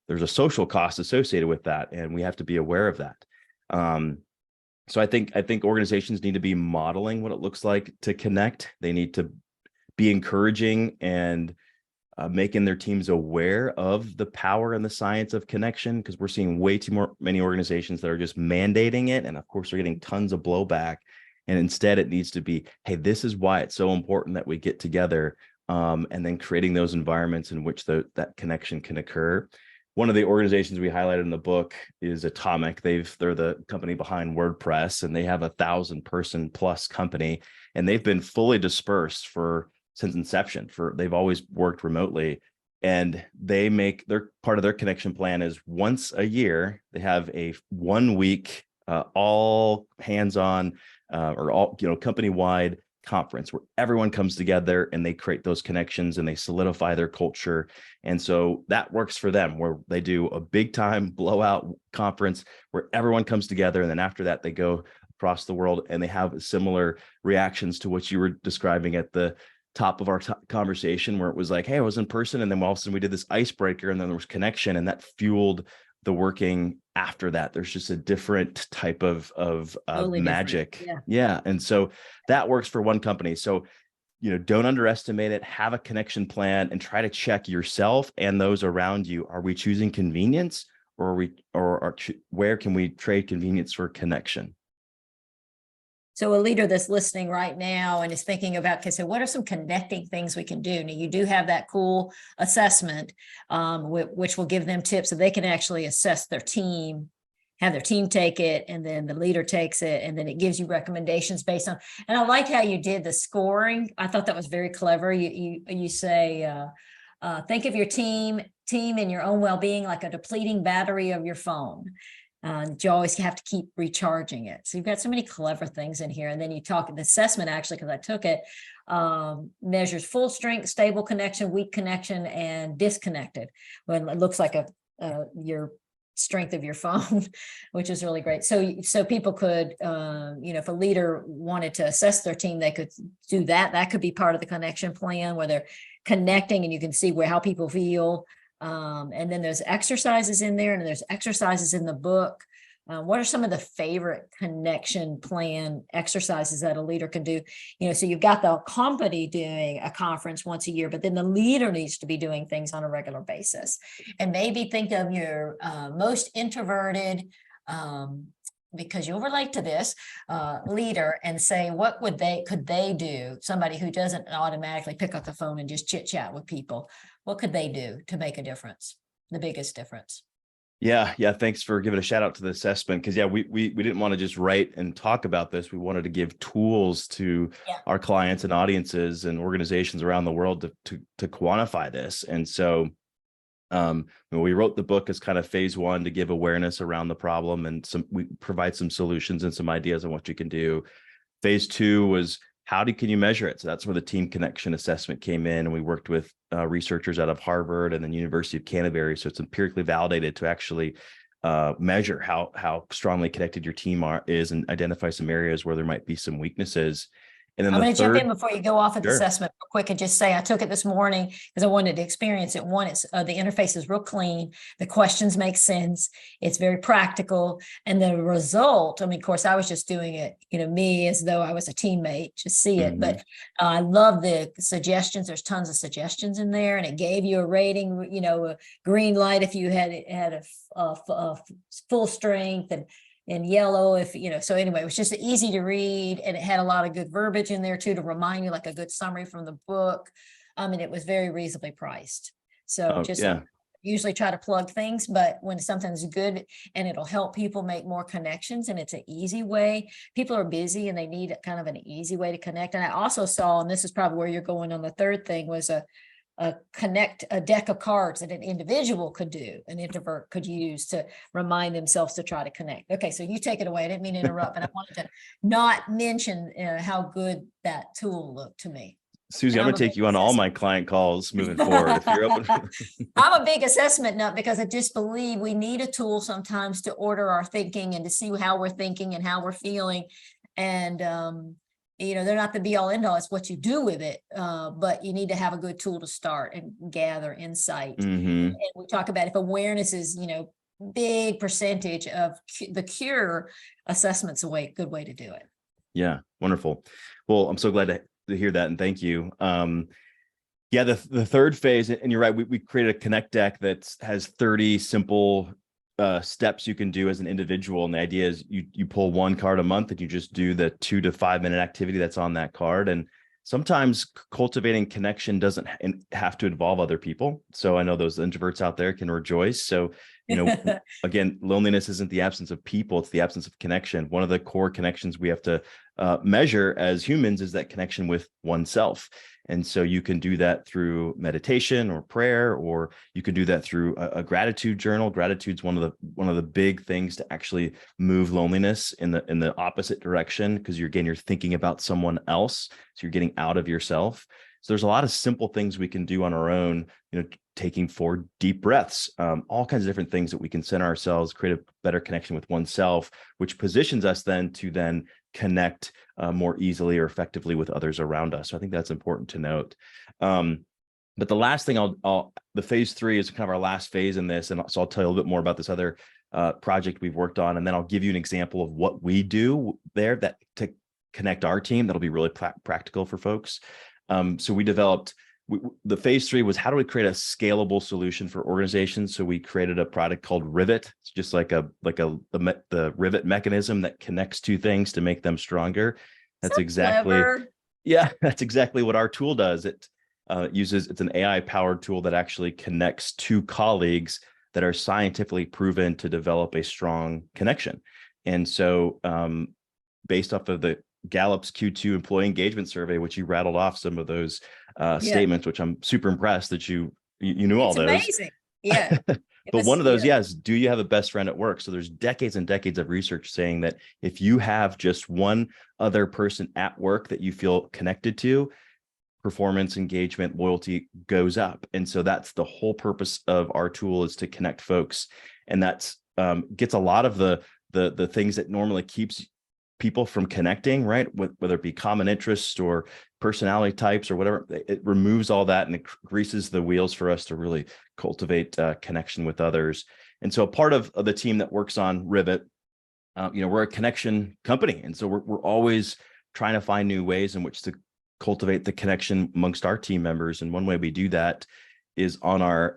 there's a social cost associated with that, and we have to be aware of that. So I think organizations need to be modeling what it looks like to connect. They need to be encouraging and making their teams aware of the power and the science of connection, because we're seeing way many organizations that are just mandating it. And of course, they're getting tons of blowback. And instead, it needs to be, hey, this is why it's so important that we get together, and then creating those environments in which that connection can occur. One of the organizations we highlighted in the book is Atomic. They're the company behind WordPress, and they have 1,000-person plus company, and they've been fully dispersed since inception. They've always worked remotely, and their part of their connection plan is once a year they have a 1 week all hands-on or all company-wide conference where everyone comes together and they create those connections and they solidify their culture. And so that works for them, where they do a big time blowout conference where everyone comes together, and then after that they go across the world and they have similar reactions to what you were describing at the top of our conversation, where it was like, hey, I was in person, and then all of a sudden we did this icebreaker, and then there was connection, and that fueled the working after that. There's just a different type of totally magic. Yeah. And so that works for one company. So, don't underestimate it, have a connection plan, and try to check yourself and those around you. Are we choosing convenience, or where can we trade convenience for connection? So a leader that's listening right now and is thinking about, okay, so what are some connecting things we can do? Now, you do have that cool assessment, which will give them tips so they can actually assess their team, have their team take it, and then the leader takes it, and then it gives you recommendations based on. And I like how you did the scoring. I thought that was very clever. You say, think of your team and your own well-being like a depleting battery of your phone. You always have to keep recharging it. So you've got so many clever things in here. And then you talk the assessment, actually, because I took it, measures full strength, stable connection, weak connection, and disconnected. When it looks like your strength of your phone, which is really great. So people could, if a leader wanted to assess their team, they could do that. That could be part of the connection plan, where they're connecting and you can see how people feel. And then there's exercises in there, and there's exercises in the book. What are some of the favorite connection plan exercises that a leader can do? So you've got the company doing a conference once a year, but then the leader needs to be doing things on a regular basis. And maybe think of your most introverted, because you'll relate to this leader, and say, what could they do? Somebody who doesn't automatically pick up the phone and just chit chat with people. What could they do to make a difference? The biggest difference. Yeah. Thanks for giving a shout out to the assessment, because we didn't want to just write and talk about this. We wanted to give tools to our clients and audiences and organizations around the world to quantify this. And so We wrote the book as kind of phase one to give awareness around the problem, and we provide some solutions and some ideas on what you can do. Phase two was can you measure it? So that's where the team connection assessment came in, and we worked with researchers out of Harvard and then University of Canterbury. So it's empirically validated to actually measure how strongly connected your team is, and identify some areas where there might be some weaknesses. And then I'm going to jump in before you go off at the assessment real quick and just say I took it this morning because I wanted to experience it. One, it's the interface is real clean. The questions make sense. It's very practical. And the result, I mean, of course, I was just doing it, me as though I was a teammate to see it. But I love the suggestions. There's tons of suggestions in there. And it gave you a rating, a green light if you had a full strength, and yellow if so anyway, it was just easy to read, and it had a lot of good verbiage in there too to remind you, like a good summary from the book. And it was very reasonably priced. So usually try to plug things, but when something's good and it'll help people make more connections, and it's an easy way, people are busy and they need kind of an easy way to connect. And I also saw, and this is probably where you're going on the third thing, was a deck of cards that an individual could do, an introvert could use to remind themselves to try to connect. Okay, so you take it away. I didn't mean to interrupt, but I wanted to not mention how good that tool looked to me. Susie, I'm going to take you on all my client calls moving forward. If you're open. I'm a big assessment nut because I just believe we need a tool sometimes to order our thinking and to see how we're thinking and how we're feeling. And, they're not the be all end all, it's what you do with it. But you need to have a good tool to start and gather insight. And we talk about if awareness is, big percentage of the cure, assessment's a good way to do it. Yeah. Wonderful. Well, I'm so glad to hear that. And thank you. The third phase, and you're right, we created a Connect deck that has 30 simple steps you can do as an individual. And the idea is you pull one card a month and you just do the 2 to 5 minute activity that's on that card. And sometimes cultivating connection doesn't have to involve other people. So I know those introverts out there can rejoice. So, again, loneliness isn't the absence of people, it's the absence of connection. One of the core connections we have to measure as humans is that connection with oneself. And so you can do that through meditation or prayer, or you can do that through a gratitude journal. Gratitude's one of the big things to actually move loneliness in the opposite direction, because you're thinking about someone else. So you're getting out of yourself. So there's a lot of simple things we can do on our own, taking 4 deep breaths, all kinds of different things that we can center ourselves, create a better connection with oneself, which positions us then to connect more easily or effectively with others around us. So I think that's important to note. But the last thing the phase 3 is kind of our last phase in this. And so I'll tell you a little bit more about this other project we've worked on. And then I'll give you an example of what we do there to connect our team. That'll be really practical for folks. So we developed, the phase 3 was how do we create a scalable solution for organizations? So we created a product called Rivet. It's just like the Rivet mechanism that connects 2 things to make them stronger. That's exactly what our tool does. It's an AI powered tool that actually connects 2 colleagues that are scientifically proven to develop a strong connection. And so based off of the Gallup's Q2 employee engagement survey, which you rattled off some of those statements, which I'm super impressed that you knew all those. Amazing. Yeah. But one of those, is do you have a best friend at work? So there's decades and decades of research saying that if you have just one other person at work that you feel connected to, performance, engagement, loyalty goes up. And so that's the whole purpose of our tool, is to connect folks. And that's gets a lot of the things that normally keeps people from connecting, right? Whether it be common interests or personality types or whatever, it removes all that and it greases the wheels for us to really cultivate connection with others. And so a part of the team that works on Rivet, we're a connection company. And so we're always trying to find new ways in which to cultivate the connection amongst our team members. And one way we do that is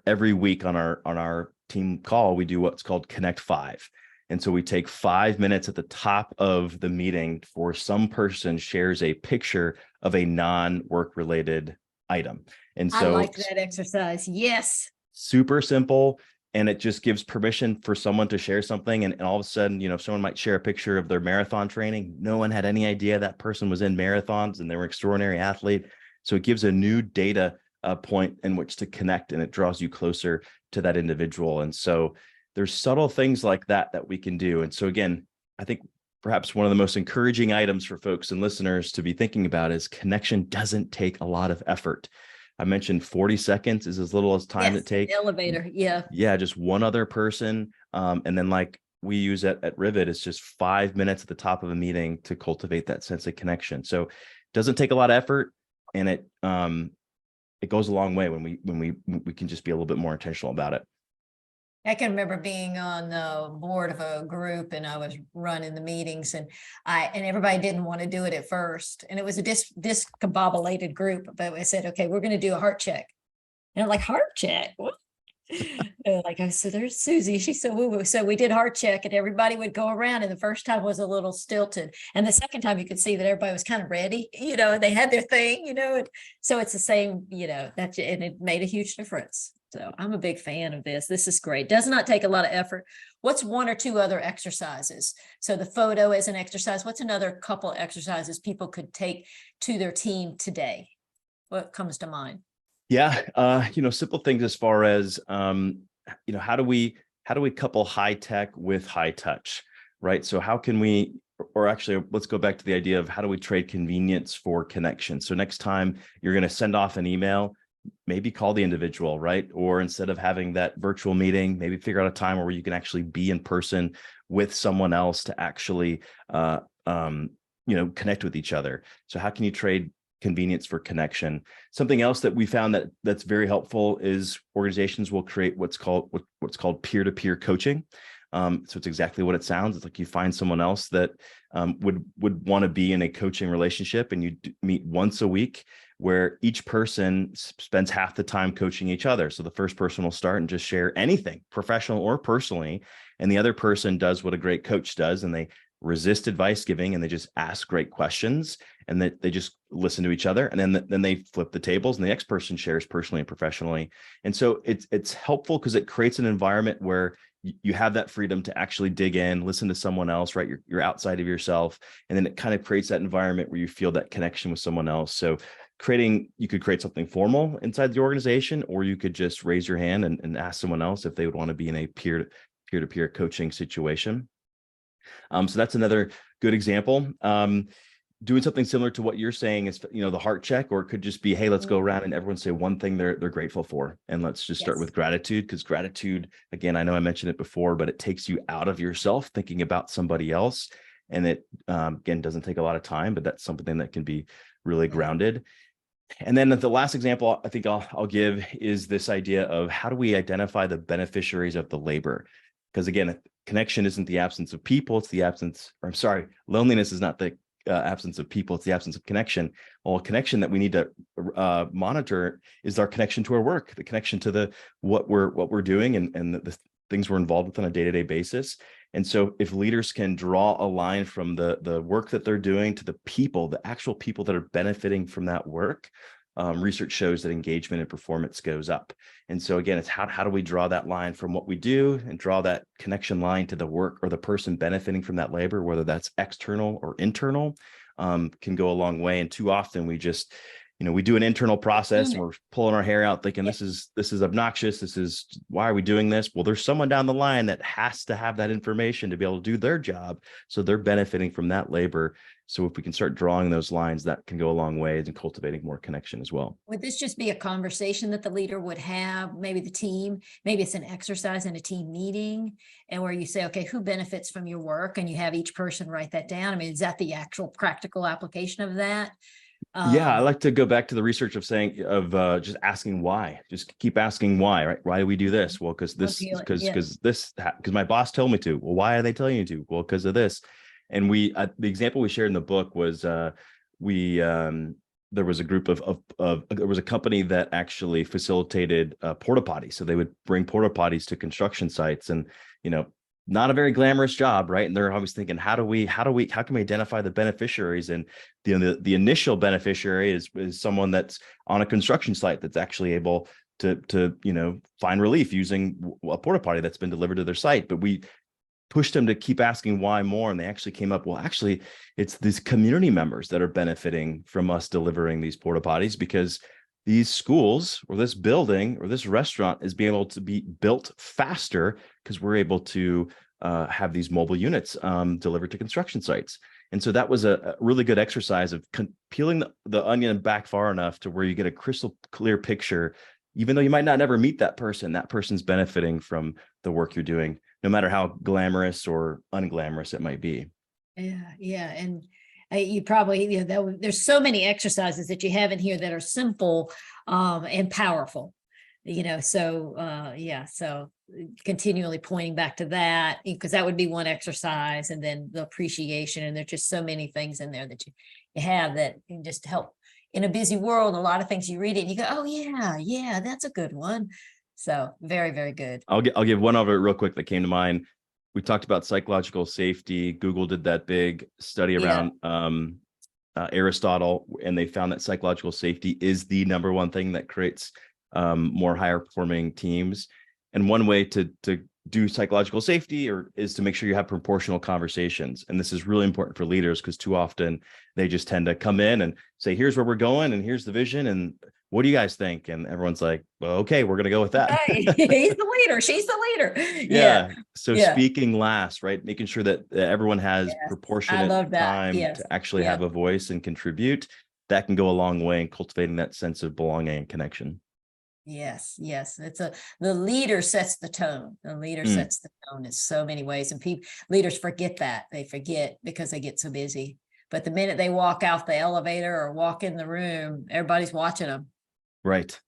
every week on our team call, we do what's called Connect 5. And so we take 5 minutes at the top of the meeting for some person shares a picture of a non-work related item. And so I like that exercise. Yes. Super simple. And it just gives permission for someone to share something. And all of a sudden, someone might share a picture of their marathon training. No one had any idea that person was in marathons and they were an extraordinary athlete. So it gives a new data point in which to connect, and it draws you closer to that individual. And so there's subtle things like that we can do. And so again, I think perhaps one of the most encouraging items for folks and listeners to be thinking about is connection doesn't take a lot of effort. I mentioned 40 seconds is as little as time it takes. Elevator. Yeah. Yeah. Just one other person. And then like we use at Rivet, it's just 5 minutes at the top of a meeting to cultivate that sense of connection. So it doesn't take a lot of effort, and it goes a long way when we can just be a little bit more intentional about it. I can remember being on the board of a group, and I was running the meetings, and everybody didn't want to do it at first. And it was a discombobulated group, but I said, okay, we're going to do a heart check. And I'm like, heart check? What? Like I said, there's Susie. She's so woo-woo. So we did heart check, and everybody would go around. And the first time was a little stilted. And the second time you could see that everybody was kind of ready, and they had their thing, and so it's the same, and it made a huge difference. So I'm a big fan of this. This is great. Does not take a lot of effort. What's one or two other exercises? So the photo is an exercise. What's another couple exercises people could take to their team today? What comes to mind? Yeah. Simple things as far as, how do we couple high tech with high touch, right? So how can we, or actually, let's go back to the idea of how do we trade convenience for connection? So next time you're going to send off an email, maybe call the individual, right? Or instead of having that virtual meeting, maybe figure out a time where you can actually be in person with someone else to actually, connect with each other. So how can you trade convenience for connection? Something else that we found that's very helpful is organizations will create what's called peer-to-peer coaching. So it's exactly what it sounds. It's like you find someone else that would want to be in a coaching relationship, and you meet once a week where each person spends half the time coaching each other. So the first person will start and just share anything, professional or personally, and the other person does what a great coach does, and they resist advice giving, and they just ask great questions, and that they just listen to each other, and then they flip the tables, and the next person shares personally and professionally. And so it's helpful because it creates an environment where you have that freedom to actually dig in, listen to someone else, right? You're outside of yourself. And then it kind of creates that environment where you feel that connection with someone else. So you could create something formal inside the organization, or you could just raise your hand and ask someone else if they would want to be in a peer-to-peer coaching situation. So that's another good example. Doing something similar to what you're saying is, the heart check, or it could just be, hey, let's go around and everyone say one thing they're grateful for. And let's just start with gratitude, because gratitude, again, I know I mentioned it before, but it takes you out of yourself thinking about somebody else. And it, again, doesn't take a lot of time, but that's something that can be really grounded. And then the last example I think I'll give is this idea of how do we identify the beneficiaries of the labor? Because again, connection isn't the absence of people, it's the absence, or I'm sorry, loneliness is not the absence of people, it's the absence of connection. Well, a connection that we need to monitor is our connection to our work, the connection to what we're doing and the things we're involved with on a day-to-day basis. And so if leaders can draw a line from the work that they're doing to the actual people that are benefiting from that work, research shows that engagement and performance goes up. And so again, it's how do we draw that line from what we do and draw that connection line to the work or the person benefiting from that labor, whether that's external or internal, can go a long way. And too often we just, we do an internal process and we're pulling our hair out thinking this is obnoxious. Why are we doing this? Well, there's someone down the line that has to have that information to be able to do their job. So they're benefiting from that labor. So if we can start drawing those lines, that can go a long way in cultivating more connection as well. Would this just be a conversation that the leader would have, maybe the team, maybe it's an exercise in a team meeting, and where you say, okay, who benefits from your work? And you have each person write that down. I mean, is that the actual practical application of that? Yeah, I like to go back to the research of just asking why. Just keep asking why, right? Why do we do this? Well, because my boss told me to. Well, why are they telling you to? Well, because of this. And the example we shared in the book was there was a group there was a company that actually facilitated porta potties. So they would bring porta potties to construction sites, and not a very glamorous job, right? And they're always thinking, how can we identify the beneficiaries? And the initial beneficiary is someone that's on a construction site that's actually able to find relief using a porta potty that's been delivered to their site. But we pushed them to keep asking why more, and they actually came up, well, actually, it's these community members that are benefiting from us delivering these porta potties, because these schools or this building or this restaurant is being able to be built faster because we're able to have these mobile units delivered to construction sites. And so that was a really good exercise of peeling the onion back far enough to where you get a crystal clear picture. Even though you might not never meet that person's benefiting from the work you're doing, no matter how glamorous or unglamorous it might be. Yeah. And you probably, there's so many exercises that you have in here that are simple and powerful, so continually pointing back to that, because that would be one exercise, and then the appreciation. And there's just so many things in there that you have that can just help in a busy world. A lot of things you read it and you go, oh yeah, that's a good one. So very, very good. I'll give one of it real quick that came to mind. We talked about psychological safety. Google did that big study around Aristotle, and they found that psychological safety is the number one thing that creates more higher performing teams. And one way to do psychological safety is to make sure you have proportional conversations. And this is really important for leaders, because too often they just tend to come in and say, here's where we're going and here's the vision, and what do you guys think? And everyone's like, well, okay, we're going to go with that. Right. He's the leader. She's the leader. Yeah. So speaking last, right? Making sure that everyone has proportionate time to actually have a voice and contribute. That can go a long way in cultivating that sense of belonging and connection. Yes. The leader sets the tone. The leader sets the tone in so many ways. And leaders forget that. They forget because they get so busy. But the minute they walk out the elevator or walk in the room, everybody's watching them. Right.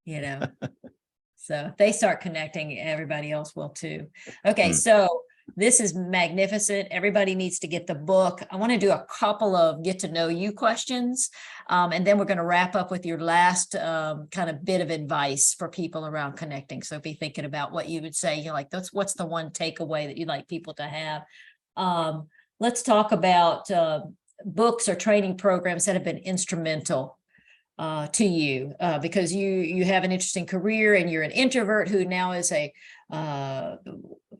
So if they start connecting, everybody else will too. Okay. So this is magnificent. Everybody needs to get the book. I want to do a couple of get to know you questions. And then we're going to wrap up with your last kind of bit of advice for people around connecting. So be thinking about what you would say, what's the one takeaway that you'd like people to have. Let's talk about books or training programs that have been instrumental to you, because you have an interesting career and you're an introvert who now is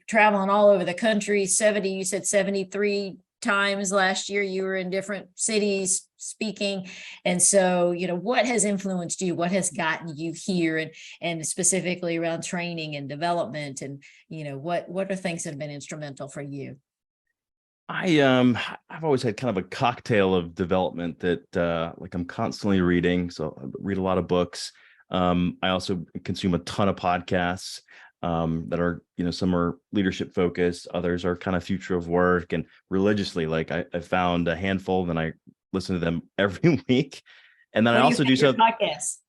traveling all over the country. You said 73 times last year you were in different cities speaking. And so, what has influenced you? What has gotten you here, and specifically around training and development, and, what are things that have been instrumental for you? I've always had kind of a cocktail of development that I'm constantly reading. So I read a lot of books. I also consume a ton of podcasts that are, some are leadership focused, others are kind of future of work, and religiously, I found a handful and I listen to them every week. And then I also do some podcasts.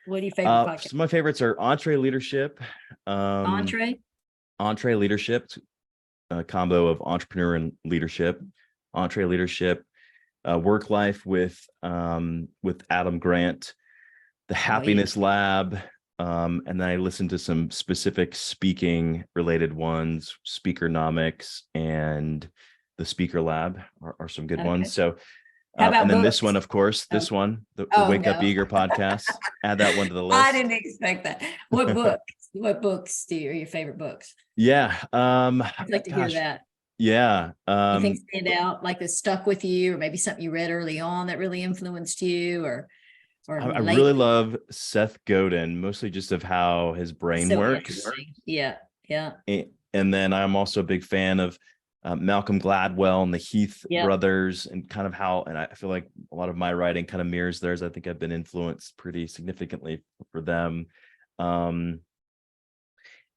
What do you favorite podcasts? Some of my favorites are Entree Leadership. Entree Leadership. A combo of entrepreneur and leadership. Entree Leadership, Work Life with Adam Grant, the Happiness Lab, and then I listened to some specific speaking related ones. Speakernomics and the Speaker Lab are some good ones. So how about and then books? This one, of course, the Wake Up Eager podcast. Add that one to the list. I didn't expect that. What books? What books are your favorite books? Yeah. I'd like to hear that. Yeah. Anything stand out, like that stuck with you, or maybe something you read early on that really influenced you, or I really love Seth Godin, mostly just of how his brain works. Yeah. And then I'm also a big fan of Malcolm Gladwell and the Heath brothers, and kind of how, and I feel like a lot of my writing kind of mirrors theirs. I think I've been influenced pretty significantly for them.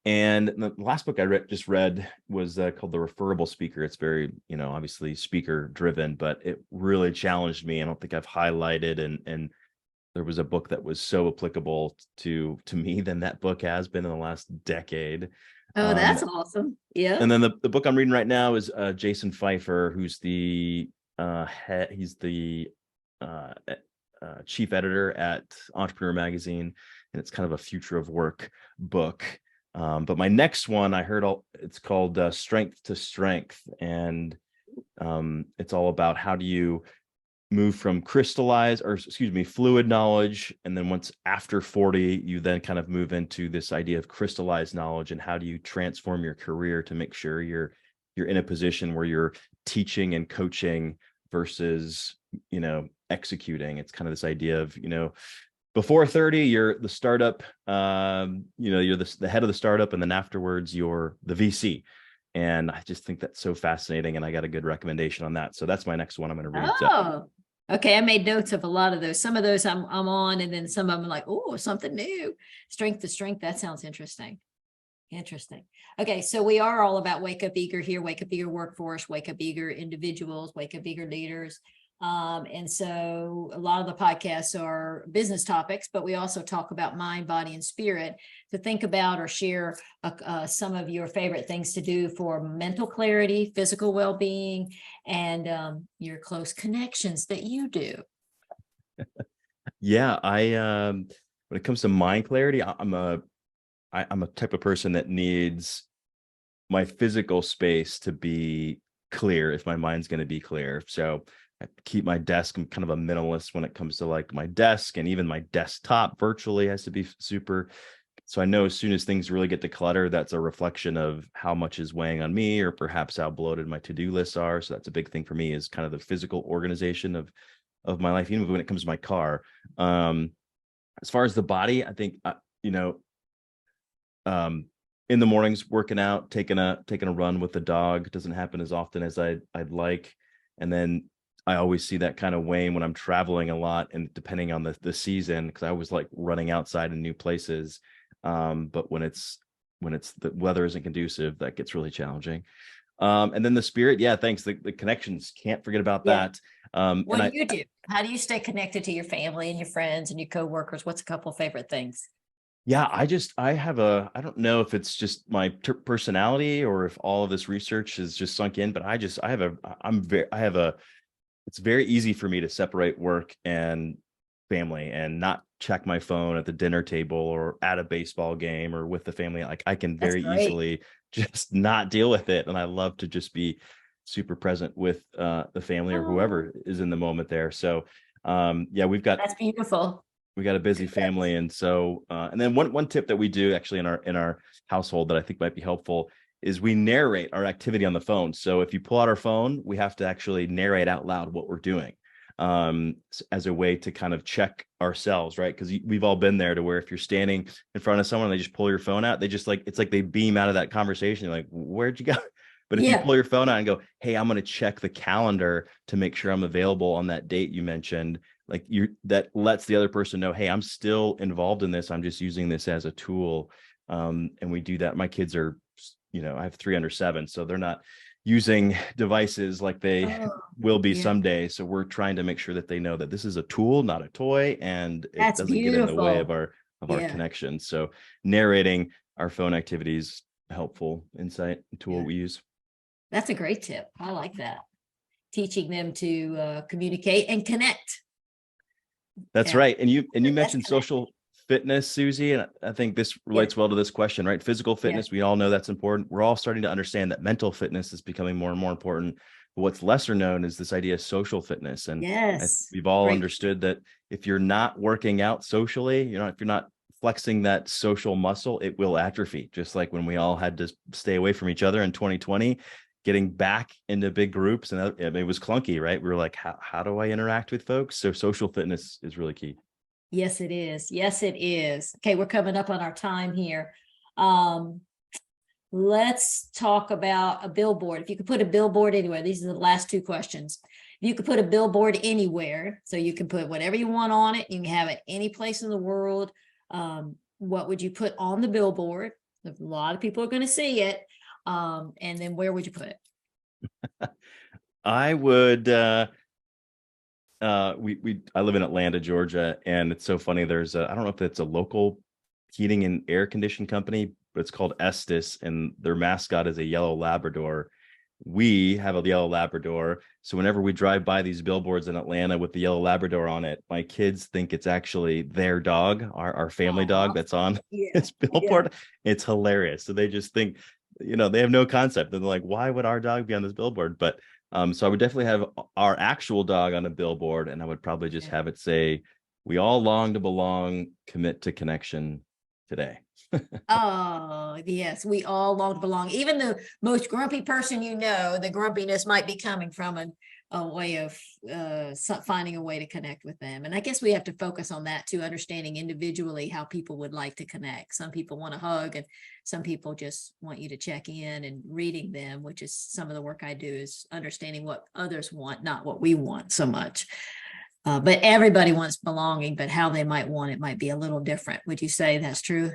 And the last book I just read was called The Referable Speaker. It's very, obviously speaker driven, but it really challenged me. I don't think I've highlighted, and there was a book that was so applicable to me than that book has been in the last decade. Oh, that's awesome. Yeah. And then the book I'm reading right now is Jason Pfeiffer, who's the chief editor at Entrepreneur Magazine, and it's kind of a future of work book. But my next one, I heard it's called Strength to Strength, and it's all about how do you move from fluid knowledge, and then once after 40, you then kind of move into this idea of crystallized knowledge, and how do you transform your career to make sure you're in a position where you're teaching and coaching versus executing. It's kind of this idea of before 30, you're the startup, you're the head of the startup, and then afterwards you're the VC. And I just think that's so fascinating. And I got a good recommendation on that. So that's my next one I'm going to read. Oh, okay. I made notes of a lot of those. Some of those I'm on, and then some of them like, oh, something new. Strength to strength. That sounds interesting. Interesting. Okay. So we are all about wake up eager here, wake up eager workforce, wake up eager individuals, wake up eager leaders. And so a lot of the podcasts are business topics, but we also talk about mind, body, and spirit to think about or share some of your favorite things to do for mental clarity, physical well-being, and your close connections that you do. Yeah, when it comes to mind clarity, I'm a type of person that needs my physical space to be clear if my mind's going to be clear. So I keep my desk. I'm kind of a minimalist when it comes to like my desk, and even my desktop virtually has to be super. So I know as soon as things really get to clutter, that's a reflection of how much is weighing on me, or perhaps how bloated my to-do lists are. So that's a big thing for me, is kind of the physical organization of my life, even when it comes to my car. As far as the body, I think, in the mornings, working out, taking a run with the dog doesn't happen as often as I'd like. And then I always see that kind of wane when I'm traveling a lot, and depending on the season, because I always like running outside in new places. But when the weather isn't conducive, that gets really challenging. And then the spirit, yeah, thanks. The connections, can't forget about that. What do you do? How do you stay connected to your family and your friends and your coworkers? What's a couple of favorite things? Yeah, I don't know if it's just my personality or if all of this research is just sunk in, but it's very easy for me to separate work and family and not check my phone at the dinner table or at a baseball game or with the family. Like I can very easily just not deal with it. And I love to just be super present with the family or whoever is in the moment there. So that's beautiful. We got a busy family. And so, and then one tip that we do actually in our household that I think might be helpful is we narrate our activity on the phone. So if you pull out our phone, we have to actually narrate out loud what we're doing, as a way to kind of check ourselves, right? Because we've all been there, to where if you're standing in front of someone and they just pull your phone out, they just it's like they beam out of that conversation. You're like, where'd you go? But if you pull your phone out and go, hey, I'm going to check the calendar to make sure I'm available on that date you mentioned, that lets the other person know, hey, I'm still involved in this. I'm just using this as a tool. And we do that. My kids are, I have 3 under 7, so they're not using devices like they will be someday. So we're trying to make sure that they know that this is a tool, not a toy, and it doesn't get in the way of our connection. So narrating our phone activities, helpful insight tool we use. That's a great tip. I like that. Teaching them to communicate and connect. That's right. And you mentioned social fitness, Susie, and I think this relates well to this question, right? Physical fitness, we all know that's important. We're all starting to understand that mental fitness is becoming more and more important. But what's lesser known is this idea of social fitness. And we've all understood that if you're not working out socially, if you're not flexing that social muscle, it will atrophy. Just like when we all had to stay away from each other in 2020, getting back into big groups, and it was clunky, right? We were like, how do I interact with folks? So social fitness is really key. Yes, it is. Yes, it is. Okay, we're coming up on our time here. Let's talk about a billboard. If you could put a billboard anywhere, these are the last 2 questions. If you could put a billboard anywhere, so you can put whatever you want on it, you can have it any place in the world. What would you put on the billboard? A lot of people are going to see it. And then where would you put it? I would, I live in Atlanta, Georgia, and it's so funny. There's I don't know if it's a local heating and air conditioning company, but it's called Estes, and their mascot is a yellow Labrador. We have a yellow Labrador. So whenever we drive by these billboards in Atlanta with the yellow Labrador on it, my kids think it's actually their dog, our family dog that's on this billboard. It's hilarious. So they just think, they have no concept. And they're like, why would our dog be on this billboard? But so I would definitely have our actual dog on a billboard, and I would probably just have it say, we all long to belong, commit to connection today. Oh, yes, we all long to belong. Even the most grumpy person, the grumpiness might be coming from a way of finding a way to connect with them. And I guess we have to focus on that too, understanding individually how people would like to connect. Some people want a hug, and some people just want you to check in, and reading them, which is some of the work I do, is understanding what others want, not what we want so much. But everybody wants belonging, but how they might want it might be a little different. Would you say that's true?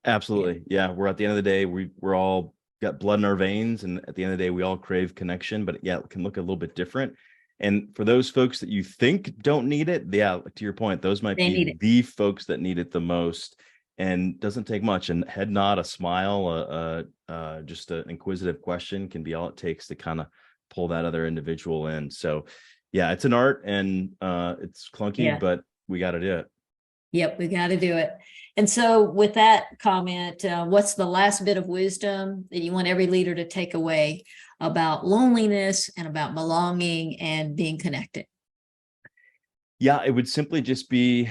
Absolutely. Yeah. We're at the end of the day, we're all got blood in our veins. And at the end of the day, we all crave connection, but yeah, it can look a little bit different. And for those folks that you think don't need it, yeah, to your point, those might be the folks that need it the most. And doesn't take much. And head nod, a smile, just an inquisitive question can be all it takes to kind of pull that other individual in. So yeah, it's an art, and it's clunky, but we got to do it. Yep, we got to do it. And so with that comment, what's the last bit of wisdom that you want every leader to take away about loneliness and about belonging and being connected? Yeah, it would simply just be,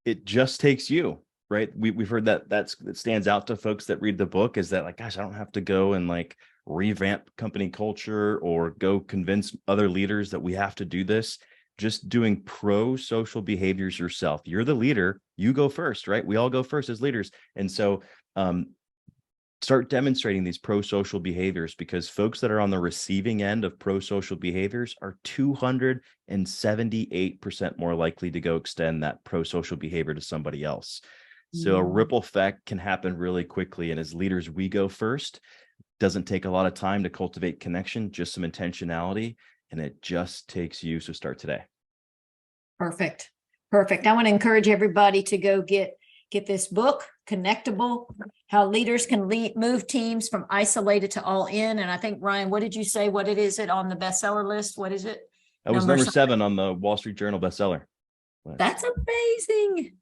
it just takes you, right? We've heard that stands out to folks that read the book, is that like, gosh, I don't have to go and like revamp company culture or go convince other leaders that we have to do this. Just doing pro-social behaviors yourself. You're the leader, you go first, right? We all go first as leaders. And so start demonstrating these pro-social behaviors, because folks that are on the receiving end of pro-social behaviors are 278% more likely to go extend that pro-social behavior to somebody else. So a ripple effect can happen really quickly. And as leaders, we go first. Doesn't take a lot of time to cultivate connection, just some intentionality. And it just takes you. So start today. Perfect. I want to encourage everybody to go get this book, Connectable, How Leaders Can Move Teams from Isolated to All In. And I think, Ryan, what did you say? What is it on the bestseller list? What is it? That was number 7 on the Wall Street Journal bestseller. That's amazing.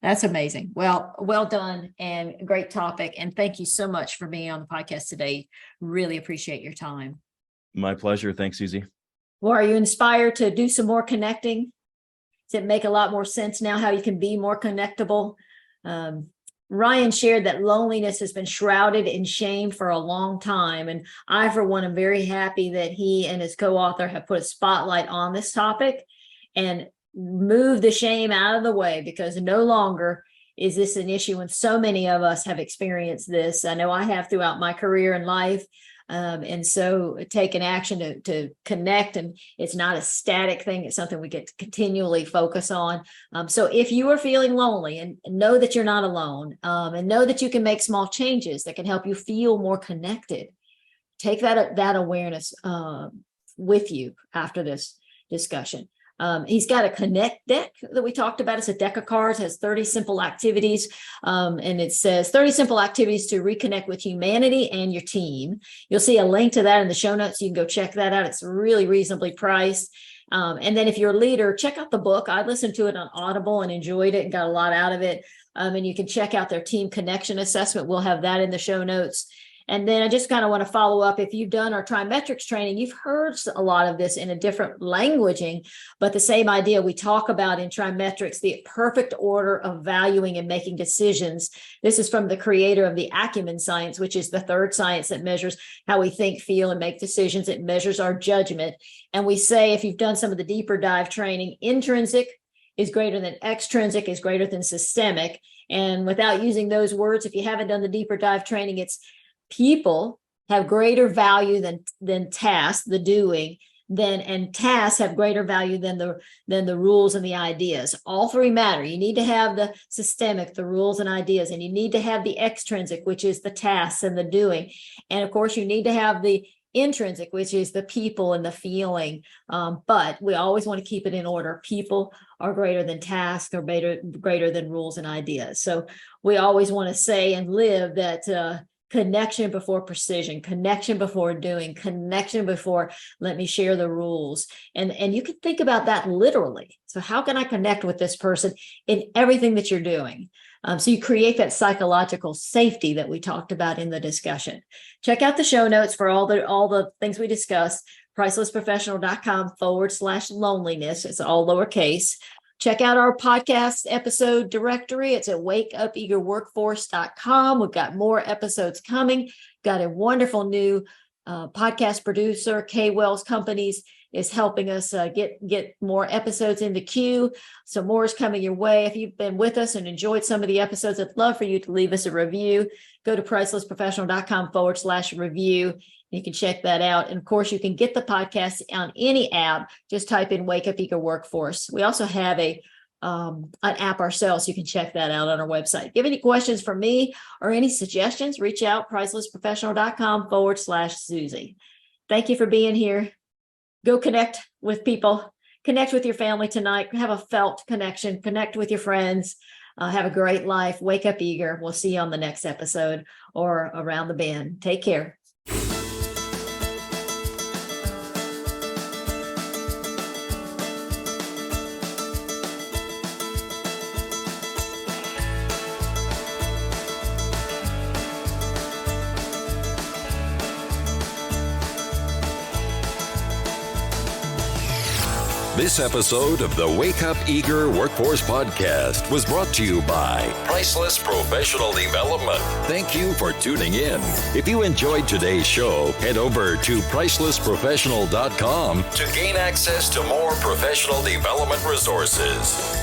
That's amazing. Well done, and great topic. And thank you so much for being on the podcast today. Really appreciate your time. My pleasure. Thanks, Susie. Well, are you inspired to do some more connecting? Does it make a lot more sense now how you can be more connectable? Ryan shared that loneliness has been shrouded in shame for a long time. And I, for one, am very happy that he and his co-author have put a spotlight on this topic and moved the shame out of the way, because no longer is this an issue when so many of us have experienced this. I know I have throughout my career and life. And so taking action to connect, and it's not a static thing. It's something we get to continually focus on. So if you are feeling lonely, and know that you're not alone, and know that you can make small changes that can help you feel more connected, take that awareness with you after this discussion. He's got a Connect deck that we talked about. It's a deck of cards, has 30 simple activities. And it says 30 simple activities to reconnect with humanity and your team. You'll see a link to that in the show notes. You can go check that out. It's really reasonably priced. And then if you're a leader, check out the book. I listened to it on Audible and enjoyed it and got a lot out of it. And you can check out their team connection assessment. We'll have that in the show notes. And then I just kind of want to follow up. If you've done our TriMetrics training, you've heard a lot of this in a different languaging, but the same idea we talk about in TriMetrics, the perfect order of valuing and making decisions. This is from the creator of the acumen science, which is the third science that measures how we think, feel, and make decisions. It measures our judgment. And we say, if you've done some of the deeper dive training, intrinsic is greater than extrinsic, is greater than systemic. And without using those words, if you haven't done the deeper dive training, it's people have greater value than tasks, the doing, and tasks have greater value than the rules and the ideas. All three matter. You need to have the systemic, the rules and ideas, and you need to have the extrinsic, which is the tasks and the doing. And of course, you need to have the intrinsic, which is the people and the feeling. But we always want to keep it in order. People are greater than tasks, or greater than rules and ideas. So we always want to say and live that connection before precision, connection before doing, connection before let me share the rules. And you can think about that literally. So how can I connect with this person in everything that you're doing? So you create that psychological safety that we talked about in the discussion. Check out the show notes for all the things we discussed, pricelessprofessional.com/loneliness. It's all lowercase. Check out our podcast episode directory. It's at wakeupeagerworkforce.com. We've got more episodes coming. Got a wonderful new podcast producer, Kay Wells Companies, is helping us get more episodes in the queue. So more is coming your way. If you've been with us and enjoyed some of the episodes, I'd love for you to leave us a review. Go to pricelessprofessional.com/review. You can check that out. And of course, you can get the podcast on any app. Just type in Wake Up Eager Workforce. We also have an app ourselves. You can check that out on our website. If you have any questions for me or any suggestions, reach out, pricelessprofessional.com/Susie. Thank you for being here. Go connect with people, connect with your family tonight, have a felt connection, connect with your friends, have a great life. Wake up eager. We'll see you on the next episode or around the bend. Take care. This episode of the Wake Up Eager Workforce Podcast was brought to you by Priceless Professional Development. Thank you for tuning in. If you enjoyed today's show, head over to pricelessprofessional.com to gain access to more professional development resources.